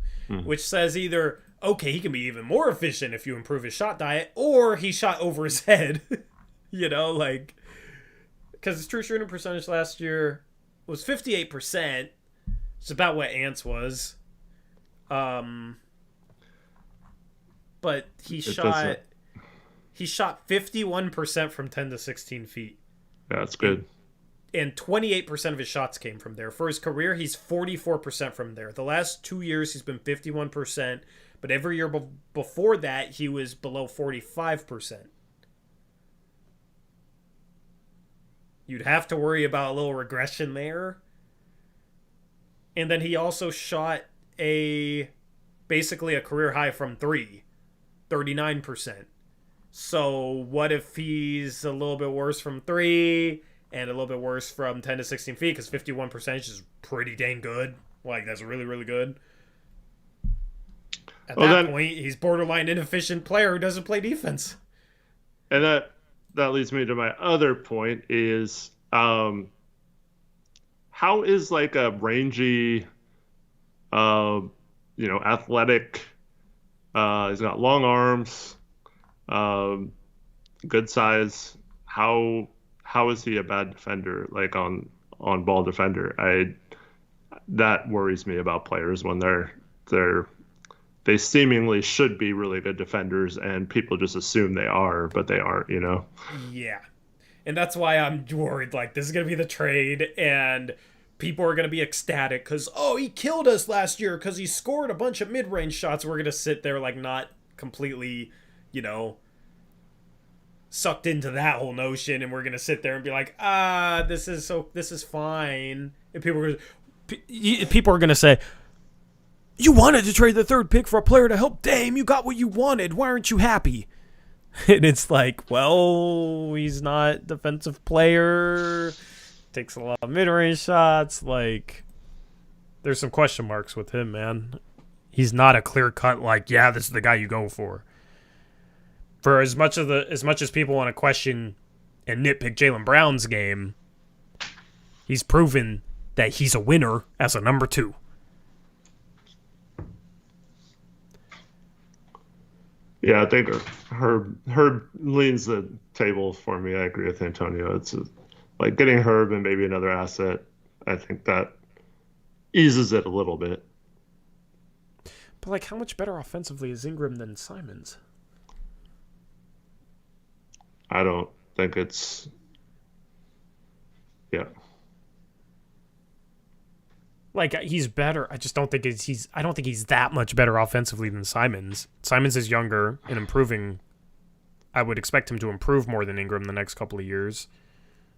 which says either, okay, he can be even more efficient if you improve his shot diet, or he shot over his head. Like, because his true shooting percentage last year was 58%. It's about what Ants was. But he shot 51% from 10 to 16 feet. yeah, that's good. And 28% of his shots came from there. For his career, he's 44% from there. The last 2 years, he's been 51%. But every year before that, he was below 45%. You'd have to worry about a little regression there. And then he also shot basically a career high from 3, 39%. So what if he's a little bit worse from 3 and a little bit worse from 10 to 16 feet? Because 51% is pretty dang good. Like, that's really, really good. At that point, he's borderline inefficient player who doesn't play defense. And that leads me to my other point is, how is like a rangy, athletic, he's got long arms, good size. How is he a bad defender, like on ball defender? That worries me about players when they seemingly should be really good defenders, and people just assume they are, but they aren't, Yeah. And that's why I'm worried, like, this is going to be the trade, and people are going to be ecstatic because, oh, he killed us last year because he scored a bunch of mid-range shots. We're going to sit there, like, not completely, sucked into that whole notion, and we're going to sit there and be like, this is fine. And people are going to say, you wanted to trade the third pick for a player to help Dame. You got what you wanted. Why aren't you happy? And it's like, well, he's not a defensive player. Takes a lot of mid-range shots. Like, there's some question marks with him, man. He's not a clear-cut, like, yeah, this is the guy you go for. For as much as people want to question and nitpick Jaylen Brown's game, he's proven that he's a winner as a number 2. Yeah, I think Herb leans the table for me. I agree with Antonio. It's like getting Herb and maybe another asset. I think that eases it a little bit. But, like, how much better offensively is Ingram than Simons? I don't think it's... Yeah. Like, he's better. I just don't think I don't think he's that much better offensively than Simons. Simons is younger and improving I would expect him to improve more than Ingram the next couple of years.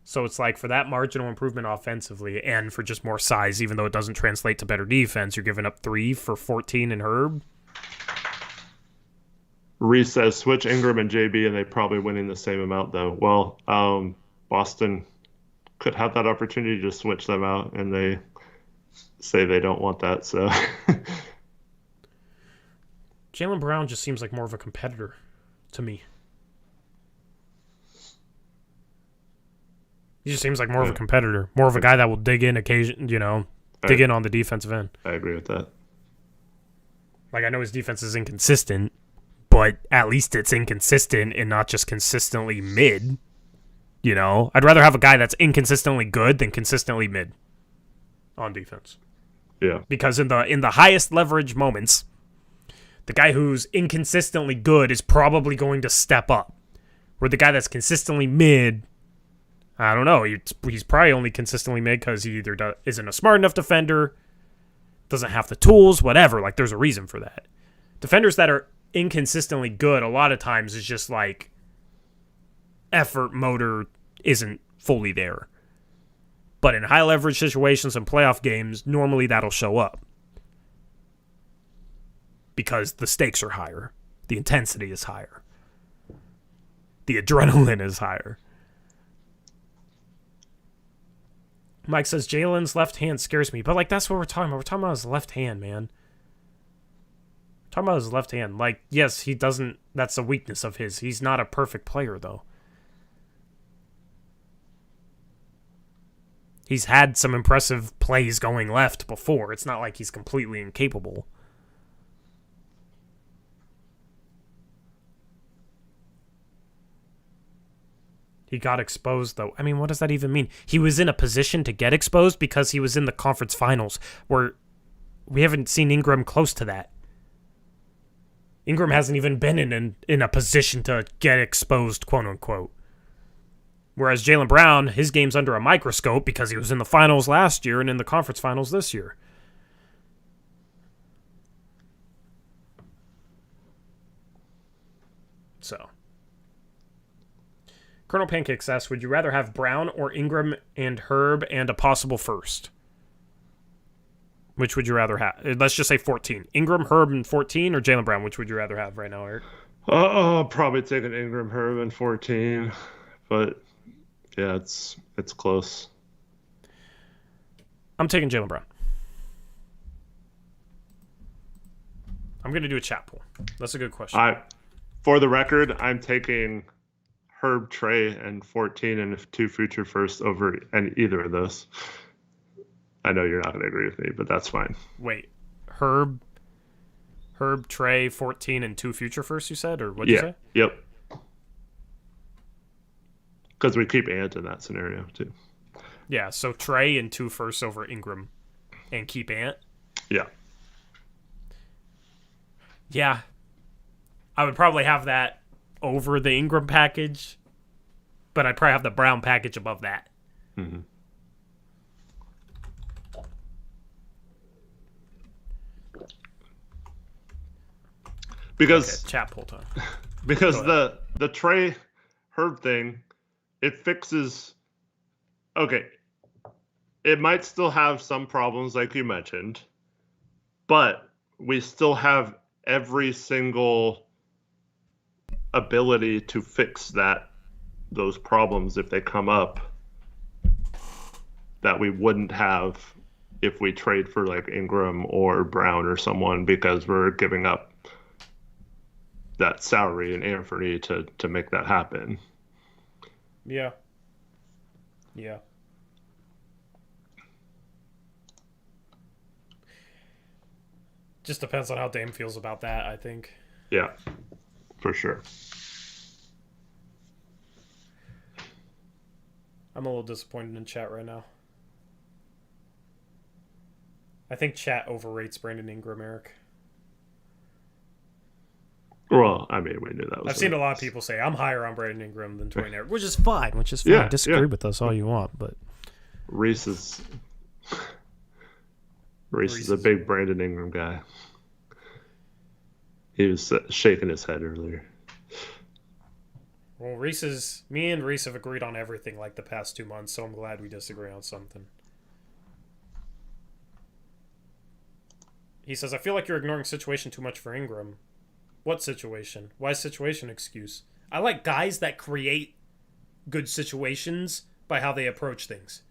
So it's like for that marginal improvement offensively and for just more size, even though it doesn't translate to better defense, you're giving up 3 for 14 and Herb. Reese says switch Ingram and JB, and they probably winning the same amount though. Well, Boston could have that opportunity to switch them out, and they say they don't want that. So Jaylen Brown just seems like more of a competitor to me. He just seems like more of a competitor, more of a guy that will dig in dig in on the defensive end. I agree with that. Like, I know his defense is inconsistent, but at least it's inconsistent and not just consistently mid. You know, I'd rather have a guy that's inconsistently good than consistently mid on defense. Yeah. Because in the highest leverage moments, the guy who's inconsistently good is probably going to step up. Where the guy that's consistently mid, I don't know, he's probably only consistently mid because he either isn't a smart enough defender, doesn't have the tools, whatever. Like, there's a reason for that. Defenders that are inconsistently good a lot of times is just like effort motor isn't fully there. But in high leverage situations and playoff games, normally that'll show up. Because the stakes are higher. The intensity is higher. The adrenaline is higher. Mike says Jalen's left hand scares me. But, like, that's what we're talking about. We're talking about his left hand, man. We're talking about his left hand. Like, yes, he doesn't... That's a weakness of his. He's not a perfect player, though. He's had some impressive plays going left before. It's not like he's completely incapable. He got exposed, though. I mean, what does that even mean? He was in a position to get exposed because he was in the conference finals, where we haven't seen Ingram close to that. Ingram hasn't even been in a position to get exposed, quote-unquote. Whereas Jaylen Brown, his game's under a microscope because he was in the finals last year and in the conference finals this year. So... Colonel Pancakes asks, would you rather have Brown or Ingram and Herb and a possible first? Which would you rather have? Let's just say 14. Ingram, Herb, and 14, or Jaylen Brown? Which would you rather have right now, Eric? Probably taking Ingram, Herb, and 14. But, yeah, it's close. I'm taking Jaylen Brown. I'm going to do a chat poll. That's a good question. For the record, I'm taking... Herb, Trey, and 14, and 2 future firsts over either of those. I know you're not going to agree with me, but that's fine. Wait, Herb, Trey, 14, and 2 future firsts, you said? Or what did you say? Yep. Because we keep Ant in that scenario, too. Yeah, so Trey and 2 firsts over Ingram and keep Ant? Yeah. Yeah. I would probably have that over the Ingram package, but I'd probably have the Brown package above that. Mm-hmm. Because chat poll time. Because the Trey Herb thing, it fixes. Okay, it might still have some problems like you mentioned, but we still have every single ability to fix those problems if they come up that we wouldn't have if we trade for like Ingram or Brown or someone, because we're giving up that salary and Anthony to make that happen. Yeah. Just depends on how Dame feels about that, I think. Yeah. For sure. I'm a little disappointed in chat right now. I think chat overrates Brandon Ingram, Eric. Well, I mean, we knew that was... I've seen a lot of people say, I'm higher on Brandon Ingram than Dwayne Eric, which is fine. Yeah, disagree with us all you want, but... Reese is a big Brandon Ingram guy. He was shaking his head earlier. Well, me and Reese have agreed on everything like the past 2 months, so I'm glad we disagree on something. He says, I feel like you're ignoring situation too much for Ingram. What situation? Why situation excuse? I like guys that create good situations by how they approach things.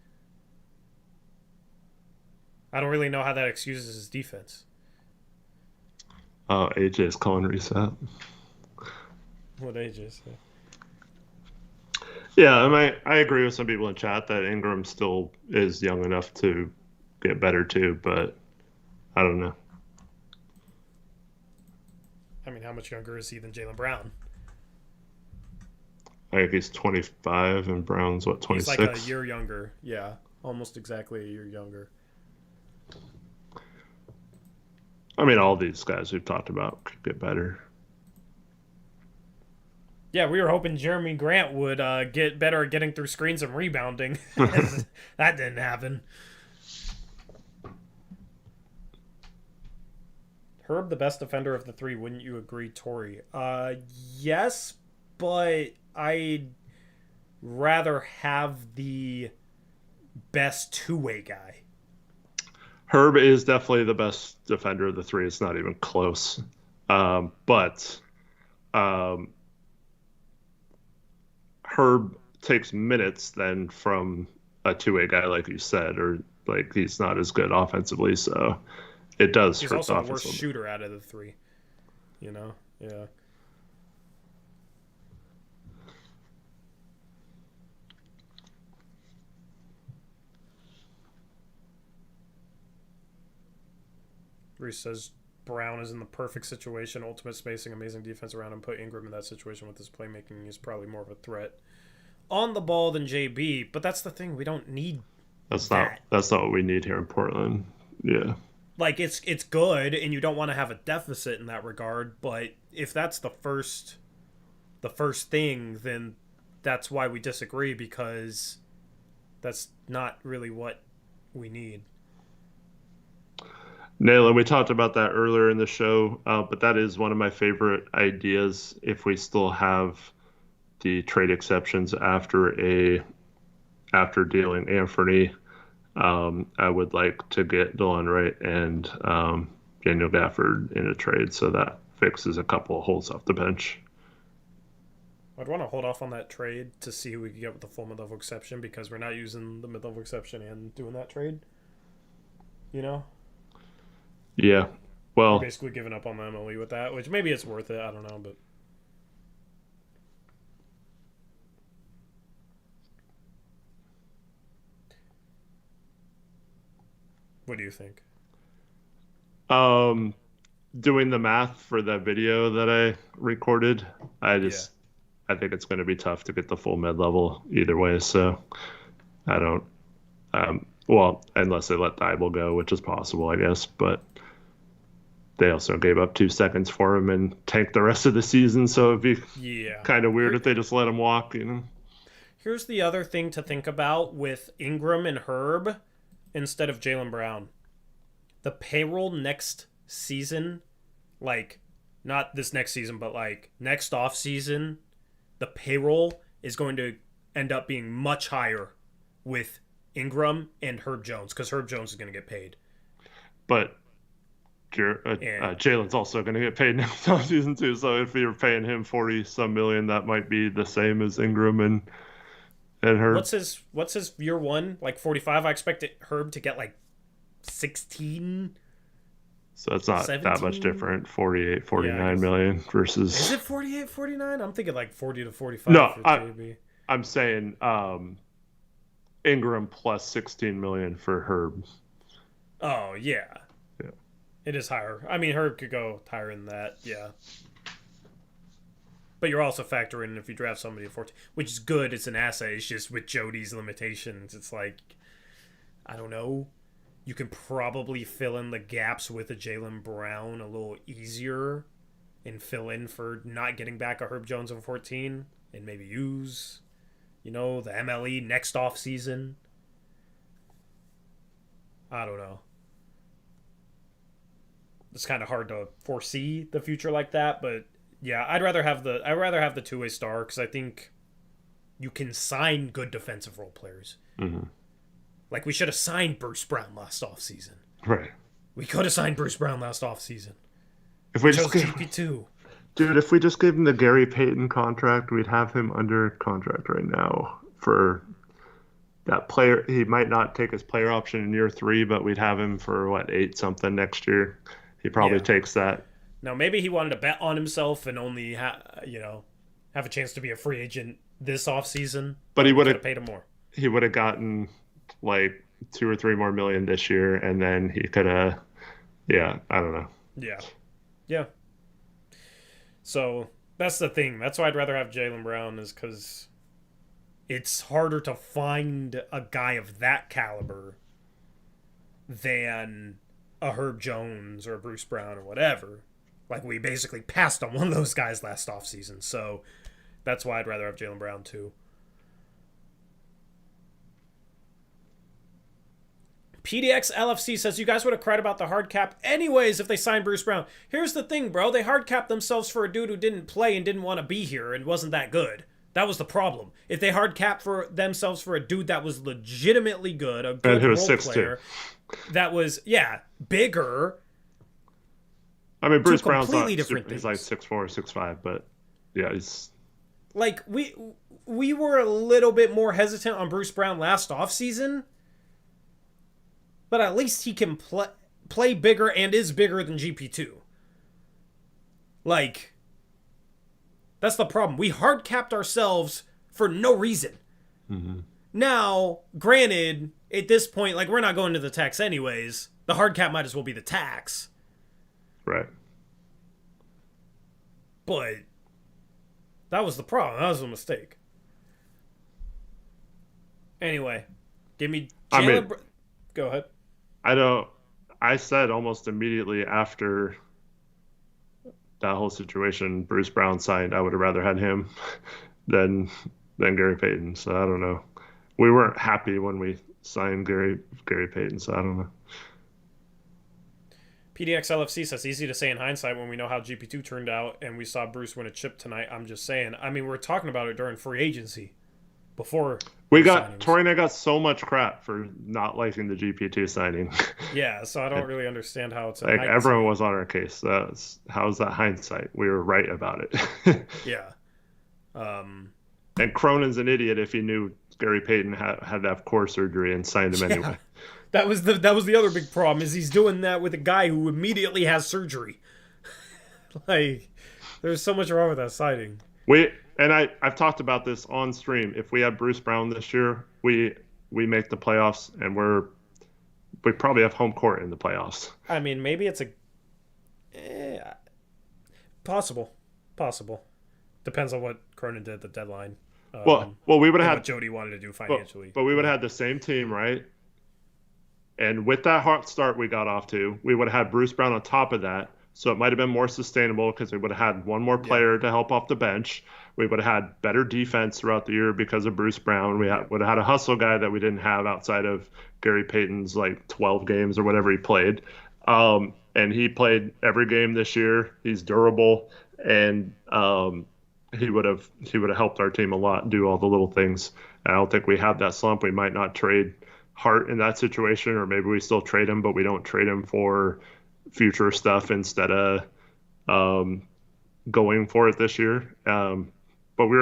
I don't really know how that excuses his defense. Oh, AJ's calling reset. What AJ say? Yeah, I agree with some people in chat that Ingram still is young enough to get better too, but I don't know. I mean, how much younger is he than Jaylen Brown? I think he's 25 and Brown's what, 26? He's like a year younger. Yeah, almost exactly a year younger. I mean, all these guys we've talked about could get better. Yeah, we were hoping Jeremy Grant would get better at getting through screens and rebounding. That didn't happen. Herb, the best defender of the three, wouldn't you agree, Tori? Yes, but I'd rather have the best two-way guy. Herb is definitely the best defender of the three. It's not even close. But Herb takes minutes then from a two-way guy, like you said, or like he's not as good offensively, so it does hurt. He's also the worst shooter out of the three. You know? Yeah. Reese says Brown is in the perfect situation, ultimate spacing, amazing defense around him. Put Ingram in that situation with his playmaking. He's probably more of a threat on the ball than JB, but that's the thing. We don't need that's not what we need here in Portland. Yeah. Like it's good, and you don't want to have a deficit in that regard. But if that's the first thing, then that's why we disagree, because that's not really what we need. Nayla, we talked about that earlier in the show, but that is one of my favorite ideas. If we still have the trade exceptions after dealing Anthony, I would like to get Dylan Wright and Daniel Gafford in a trade, so that fixes a couple of holes off the bench. I'd want to hold off on that trade to see who we can get with the full mid-level exception, because we're not using the mid-level exception and doing that trade. You know? Yeah. Well, we're basically giving up on the MLE with that, which maybe it's worth it. I don't know, but what do you think? Doing the math for that video that I recorded, I think it's going to be tough to get the full mid-level either way. So I don't, well, unless they let Dybel go, which is possible, I guess, but they also gave up 2 seconds for him and tanked the rest of the season. So it'd be kind of weird if they just let him walk, you know? Here's the other thing to think about with Ingram and Herb instead of Jaylen Brown. The payroll next season, like not this next season, but like next off season, the payroll is going to end up being much higher with Ingram and Herb Jones, because Herb Jones is going to get paid. But Jalen's also going to get paid next off season too. So if you're paying him 40-some million, that might be the same as Ingram and Herb. What's his year one? Like 45. I expected Herb to get like 16. So it's not 17? that much different. 48, 49 million versus. Is it 48, 49? I'm thinking like 40 to 45 no, for JB. I'm saying Ingram plus 16 million for Herb. Oh, yeah. Yeah. It is higher. I mean, Herb could go higher than that, yeah. But you're also factoring in if you draft somebody at 14, which is good. It's an asset. It's just with Jody's limitations. It's like, I don't know. You can probably fill in the gaps with a Jaylen Brown a little easier and fill in for not getting back a Herb Jones of 14 and maybe use, the MLE next off season. I don't know. It's kind of hard to foresee the future like that, but Yeah, I'd rather have the two-way star because I think you can sign good defensive role players. Mm-hmm. Like we should have signed Bruce Brown last offseason. Right. We could have signed Bruce Brown last offseason. If we Chose just GP2. Dude, if we just gave him the Gary Payton contract, we'd have him under contract right now for that player. He might not take his player option in year 3, but we'd have him for what, 8 something next year. He probably takes that. Now maybe he wanted to bet on himself and only have a chance to be a free agent this offseason. But he would have paid him more. He would have gotten like 2 or 3 more million this year, and then he could have. Yeah, I don't know. Yeah. So that's the thing. That's why I'd rather have Jaylen Brown, is because it's harder to find a guy of that caliber than a Herb Jones or a Bruce Brown or whatever. Like, we basically passed on one of those guys last offseason. So that's why I'd rather have Jaylen Brown too. PDX LFC says, you guys would have cried about the hard cap anyways if they signed Bruce Brown. Here's the thing, bro. They hard capped themselves for a dude who didn't play and didn't want to be here and wasn't that good. That was the problem. If they hard capped for themselves for a dude that was legitimately good, a good role player, that was, bigger. I mean, Bruce Brown's completely not different he's like 6'4", 6'5", but yeah, he's... Like, we were a little bit more hesitant on Bruce Brown last offseason, but at least he can play bigger and is bigger than GP2. Like, that's the problem. We hard capped ourselves for no reason. Mm-hmm. Now, granted, at this point, like, we're not going to the tax anyways. The hard cap might as well be the tax. Right. But that was the problem. That was a mistake. Anyway, give me Jaylen. Go ahead. I said almost immediately after that whole situation, Bruce Brown signed, I would have rather had him than Gary Payton. So I don't know. We weren't happy when we signed Gary Payton, so I don't know. PDX LFC says, easy to say in hindsight when we know how GP2 turned out and we saw Bruce win a chip tonight. I'm just saying. I mean, we're talking about it during free agency. Before Tori and I got so much crap for not liking the GP2 signing. Yeah, so I don't really understand how it's like everyone was on our case. How's that hindsight? We were right about it. Yeah. And Cronin's an idiot if he knew Gary Payton had to have core surgery and signed him anyway. That was the other big problem, is he's doing that with a guy who immediately has surgery. Like, there's so much wrong with that signing. I've talked about this on stream. If we have Bruce Brown this year, we make the playoffs, and we probably have home court in the playoffs. I mean, maybe it's possible. Depends on what Cronin did at the deadline. Well, we would have had what Jody wanted to do financially. But we would have had the same team, right? And with that hot start we got off to, we would have had Bruce Brown on top of that. So it might have been more sustainable because we would have had one more player to help off the bench. We would have had better defense throughout the year because of Bruce Brown. We would have had a hustle guy that we didn't have outside of Gary Payton's like 12 games or whatever he played. And he played every game this year. He's durable, and he would have helped our team a lot, do all the little things. And I don't think we have that slump. We might not trade Hart in that situation, or maybe we still trade him, but we don't trade him for future stuff instead of going for it this year. But we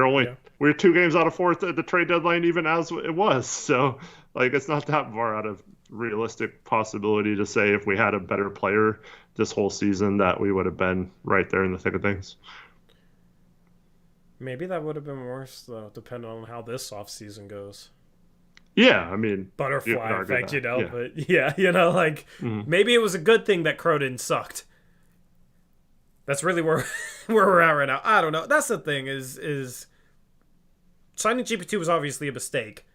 were 2 games out of 4th at the trade deadline, even as it was. So like, it's not that far out of realistic possibility to say if we had a better player this whole season that we would have been right there in the thick of things. Maybe that would have been worse, though, depending on how this offseason goes. Yeah, I mean, butterfly effect, but like, maybe it was a good thing that Cronin sucked. That's really where we're at right now. I don't know. That's the thing, is signing GP2 was obviously a mistake.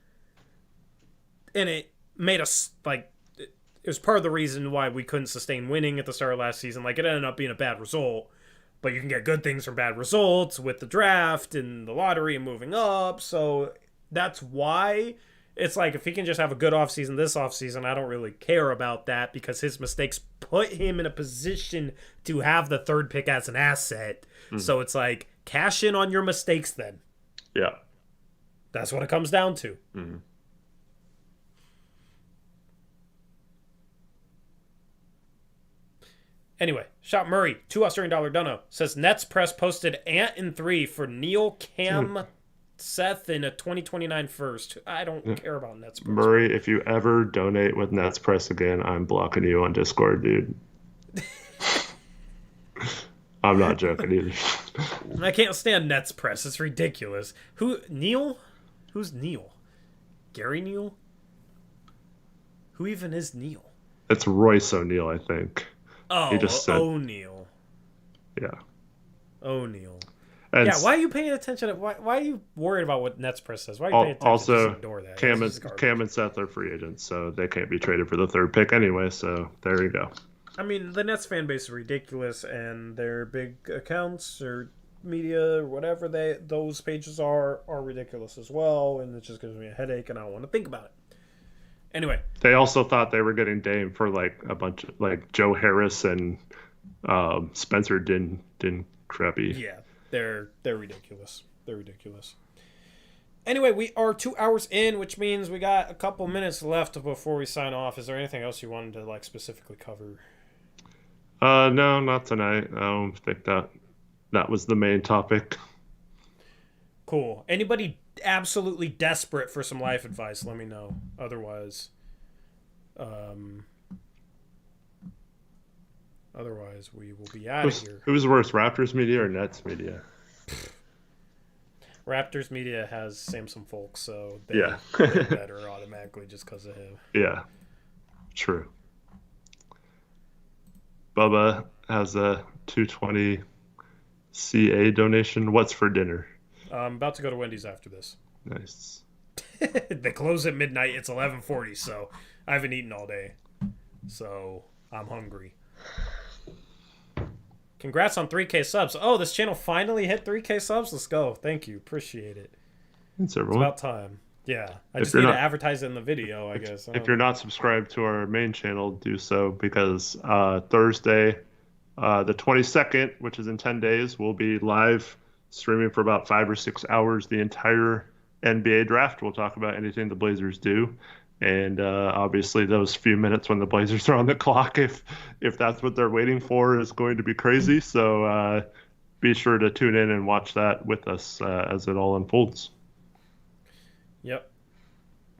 And it made us, like, it was part of the reason why we couldn't sustain winning at the start of last season. Like, it ended up being a bad result. But you can get good things from bad results with the draft and the lottery and moving up. So that's why It's like if he can just have a good offseason this offseason, I don't really care about that because his mistakes put him in a position to have the third pick as an asset. So it's like, cash in on your mistakes then. Yeah. That's what it comes down to. Mm-hmm. Anyway, Shot Murray, $2 Australian dono, says Nets press posted Ant in 3 for Neil, Cam, Seth in a 2029 first. I don't care about Nets press. Murray, if you ever donate with Nets press again, I'm blocking you on Discord, dude. I'm not joking either. I can't stand Nets press. It's ridiculous. Neil? Who's Neil? Gary Neal? Who even is Neil? It's Royce O'Neal, I think. Oh, he just said, O'Neal. Yeah. O'Neal. And yeah, why are you paying attention? Why are you worried about what Nets press says? Why are you paying attention? Also, just ignore that. Cam and Seth are free agents, so they can't be traded for the third pick anyway, so there you go. I mean, the Nets fan base is ridiculous, and their big accounts or media or whatever those pages are ridiculous as well, and it just gives me a headache, and I don't want to think about it. Anyway, they also thought they were getting Dame for like a bunch of like Joe Harris and Spencer Dinwiddie. Yeah, they're ridiculous. They're ridiculous. Anyway, we are 2 hours in, which means we got a couple minutes left before we sign off. Is there anything else you wanted to like specifically cover? No, not tonight. I don't think that was the main topic. Cool. Anybody absolutely desperate for some life advice, let me know. Otherwise we will be out of here. Who's worse, Raptors media or Nets media? Raptors media has Samsung folks, so they're better automatically just because of him. Yeah, true. Bubba has a 220 CA donation. What's for dinner? I'm about to go to Wendy's after this. Nice. They close at midnight. It's 11:40, so I haven't eaten all day. So I'm hungry. Congrats on 3K subs. Oh, this channel finally hit 3K subs. Let's go. Thank you. Appreciate it. Thanks, everyone. It's about time. Yeah. I just need to advertise it in the video, I guess. If you're not subscribed to our main channel, do so because Thursday, the 22nd, which is in 10 days, we'll be live streaming for about 5 or 6 hours the entire NBA draft. We'll talk about anything the Blazers do. And obviously those few minutes when the Blazers are on the clock, if that's what they're waiting for, is going to be crazy. So be sure to tune in and watch that with us as it all unfolds. Yep.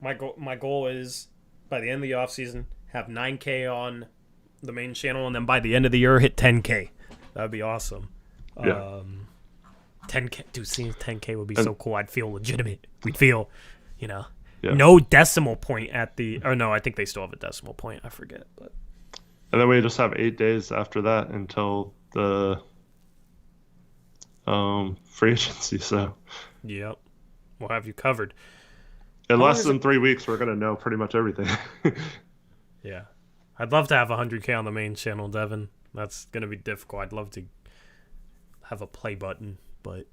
My goal is by the end of the offseason, have 9K on the main channel, and then by the end of the year, hit 10K. That would be awesome. Yeah. 10K, dude, seeing 10K would be so cool. I'd feel legitimate. We'd feel, Yeah. no decimal point at the... Or no, I think they still have a decimal point. I forget. But and then we just have 8 days after that until the free agency. So yep. We'll have you covered. In less than 3 weeks, we're going to know pretty much everything. Yeah. I'd love to have 100K on the main channel, Devin. That's going to be difficult. I'd love to have a play button, but...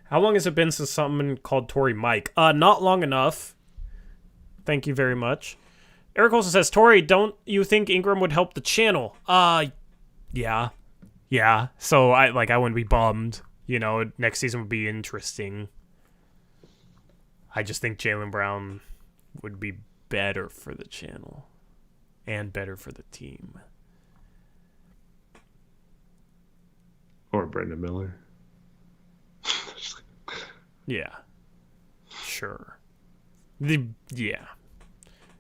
How long has it been since someone called Tori Mike? Not long enough. Thank you very much. Eric Olsen says, Tori, don't you think Ingram would help the channel? Yeah. Yeah. So I wouldn't be bummed. Next season would be interesting. I just think Jaylen Brown would be better for the channel and better for the team. Or Brandon Miller. Yeah. Sure. Yeah.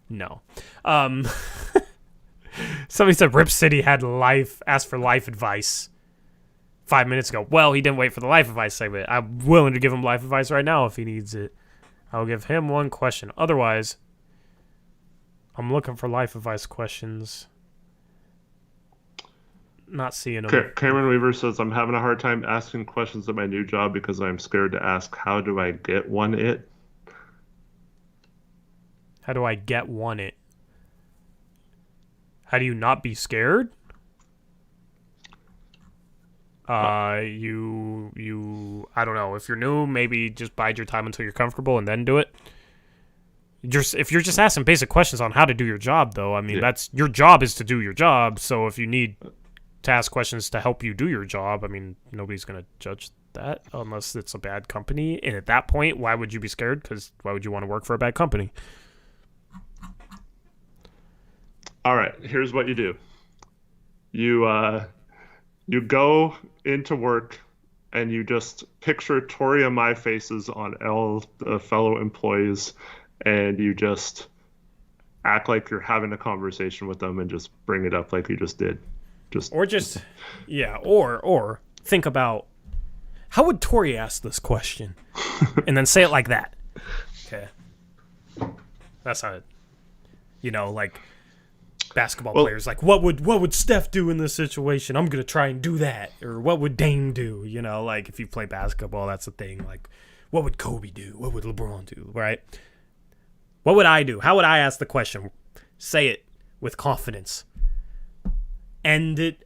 No. Somebody said Rip City had asked for life advice 5 minutes ago. Well, he didn't wait for the life advice segment. I'm willing to give him life advice right now if he needs it. I'll give him one question. Otherwise, I'm looking for life advice questions. Not seeing them. Cameron Weaver says, I'm having a hard time asking questions at my new job because I'm scared to ask, how do I get one it? How do I get one it? How do you not be scared? You I don't know. If you're new, maybe just bide your time until you're comfortable and then do it. If you're just asking basic questions on how to do your job, though, I mean, Yeah. that's your job is to do your job. So if you need to ask questions to help you do your job, I mean, nobody's gonna judge that unless it's a bad company. And at that point, why would you be scared? Because why would you want to work for a bad company? All right, here's what you do. You go into work and you just picture Tori and my faces on all the fellow employees, and you just act like you're having a conversation with them and just bring it up like you just did. Or think about how would Tori ask this question, and then say it like that. Okay, that's how like basketball players, like what would Steph do in this situation? I'm gonna try and do that. Or what would Dame do? Like if you play basketball, that's the thing. Like what would Kobe do? What would LeBron do? Right? What would I do? How would I ask the question? Say it with confidence. End it.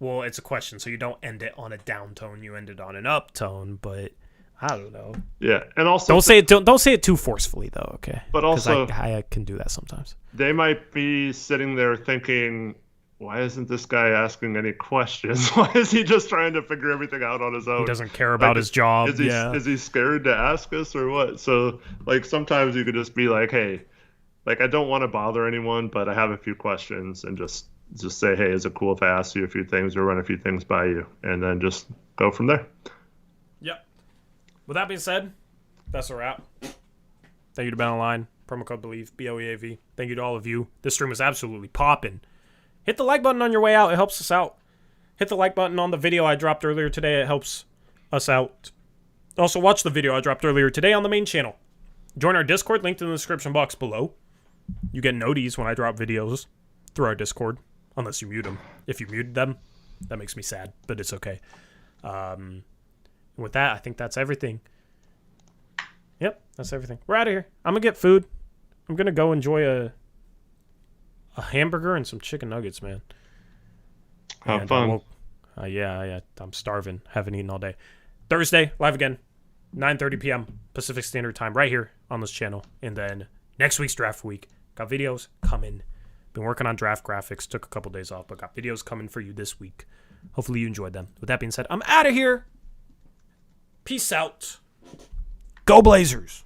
Well, it's a question, so you don't end it on a down tone. You end it on an up tone. But I don't know. Yeah, and also don't say it too forcefully though. Okay. But also, I can do that sometimes. They might be sitting there thinking, "Why isn't this guy asking any questions? Why is he just trying to figure everything out on his own? He doesn't care about his job. Is he scared to ask us or what?" So, like, sometimes you could just be like, "Hey, like, I don't want to bother anyone, but I have a few questions," and just say, "Hey, is it cool if I ask you a few things or run a few things by you?" And then just go from there. Yep. With that being said, that's a wrap. Thank you to Ben Online. Promo code BELIEVE, BLEAV. Thank you to all of you. This stream is absolutely popping. Hit the like button on your way out. It helps us out. Hit the like button on the video I dropped earlier today. It helps us out. Also, watch the video I dropped earlier today on the main channel. Join our Discord, linked in the description box below. You get noties when I drop videos through our Discord, unless you mute them. If you muted them, that makes me sad, but it's okay. And with that, I think that's everything. Yep, that's everything. We're out of here. I'm going to get food. I'm going to go enjoy a hamburger and some chicken nuggets, man. Have fun. Yeah, I'm starving. Haven't eaten all day. Thursday, live again, 9:30 p.m. Pacific Standard Time, right here on this channel. And then next week's draft week. Got videos coming. Been working on draft graphics. Took a couple days off, but got videos coming for you this week. Hopefully you enjoyed them. With that being said, I'm out of here. Peace out. Go Blazers.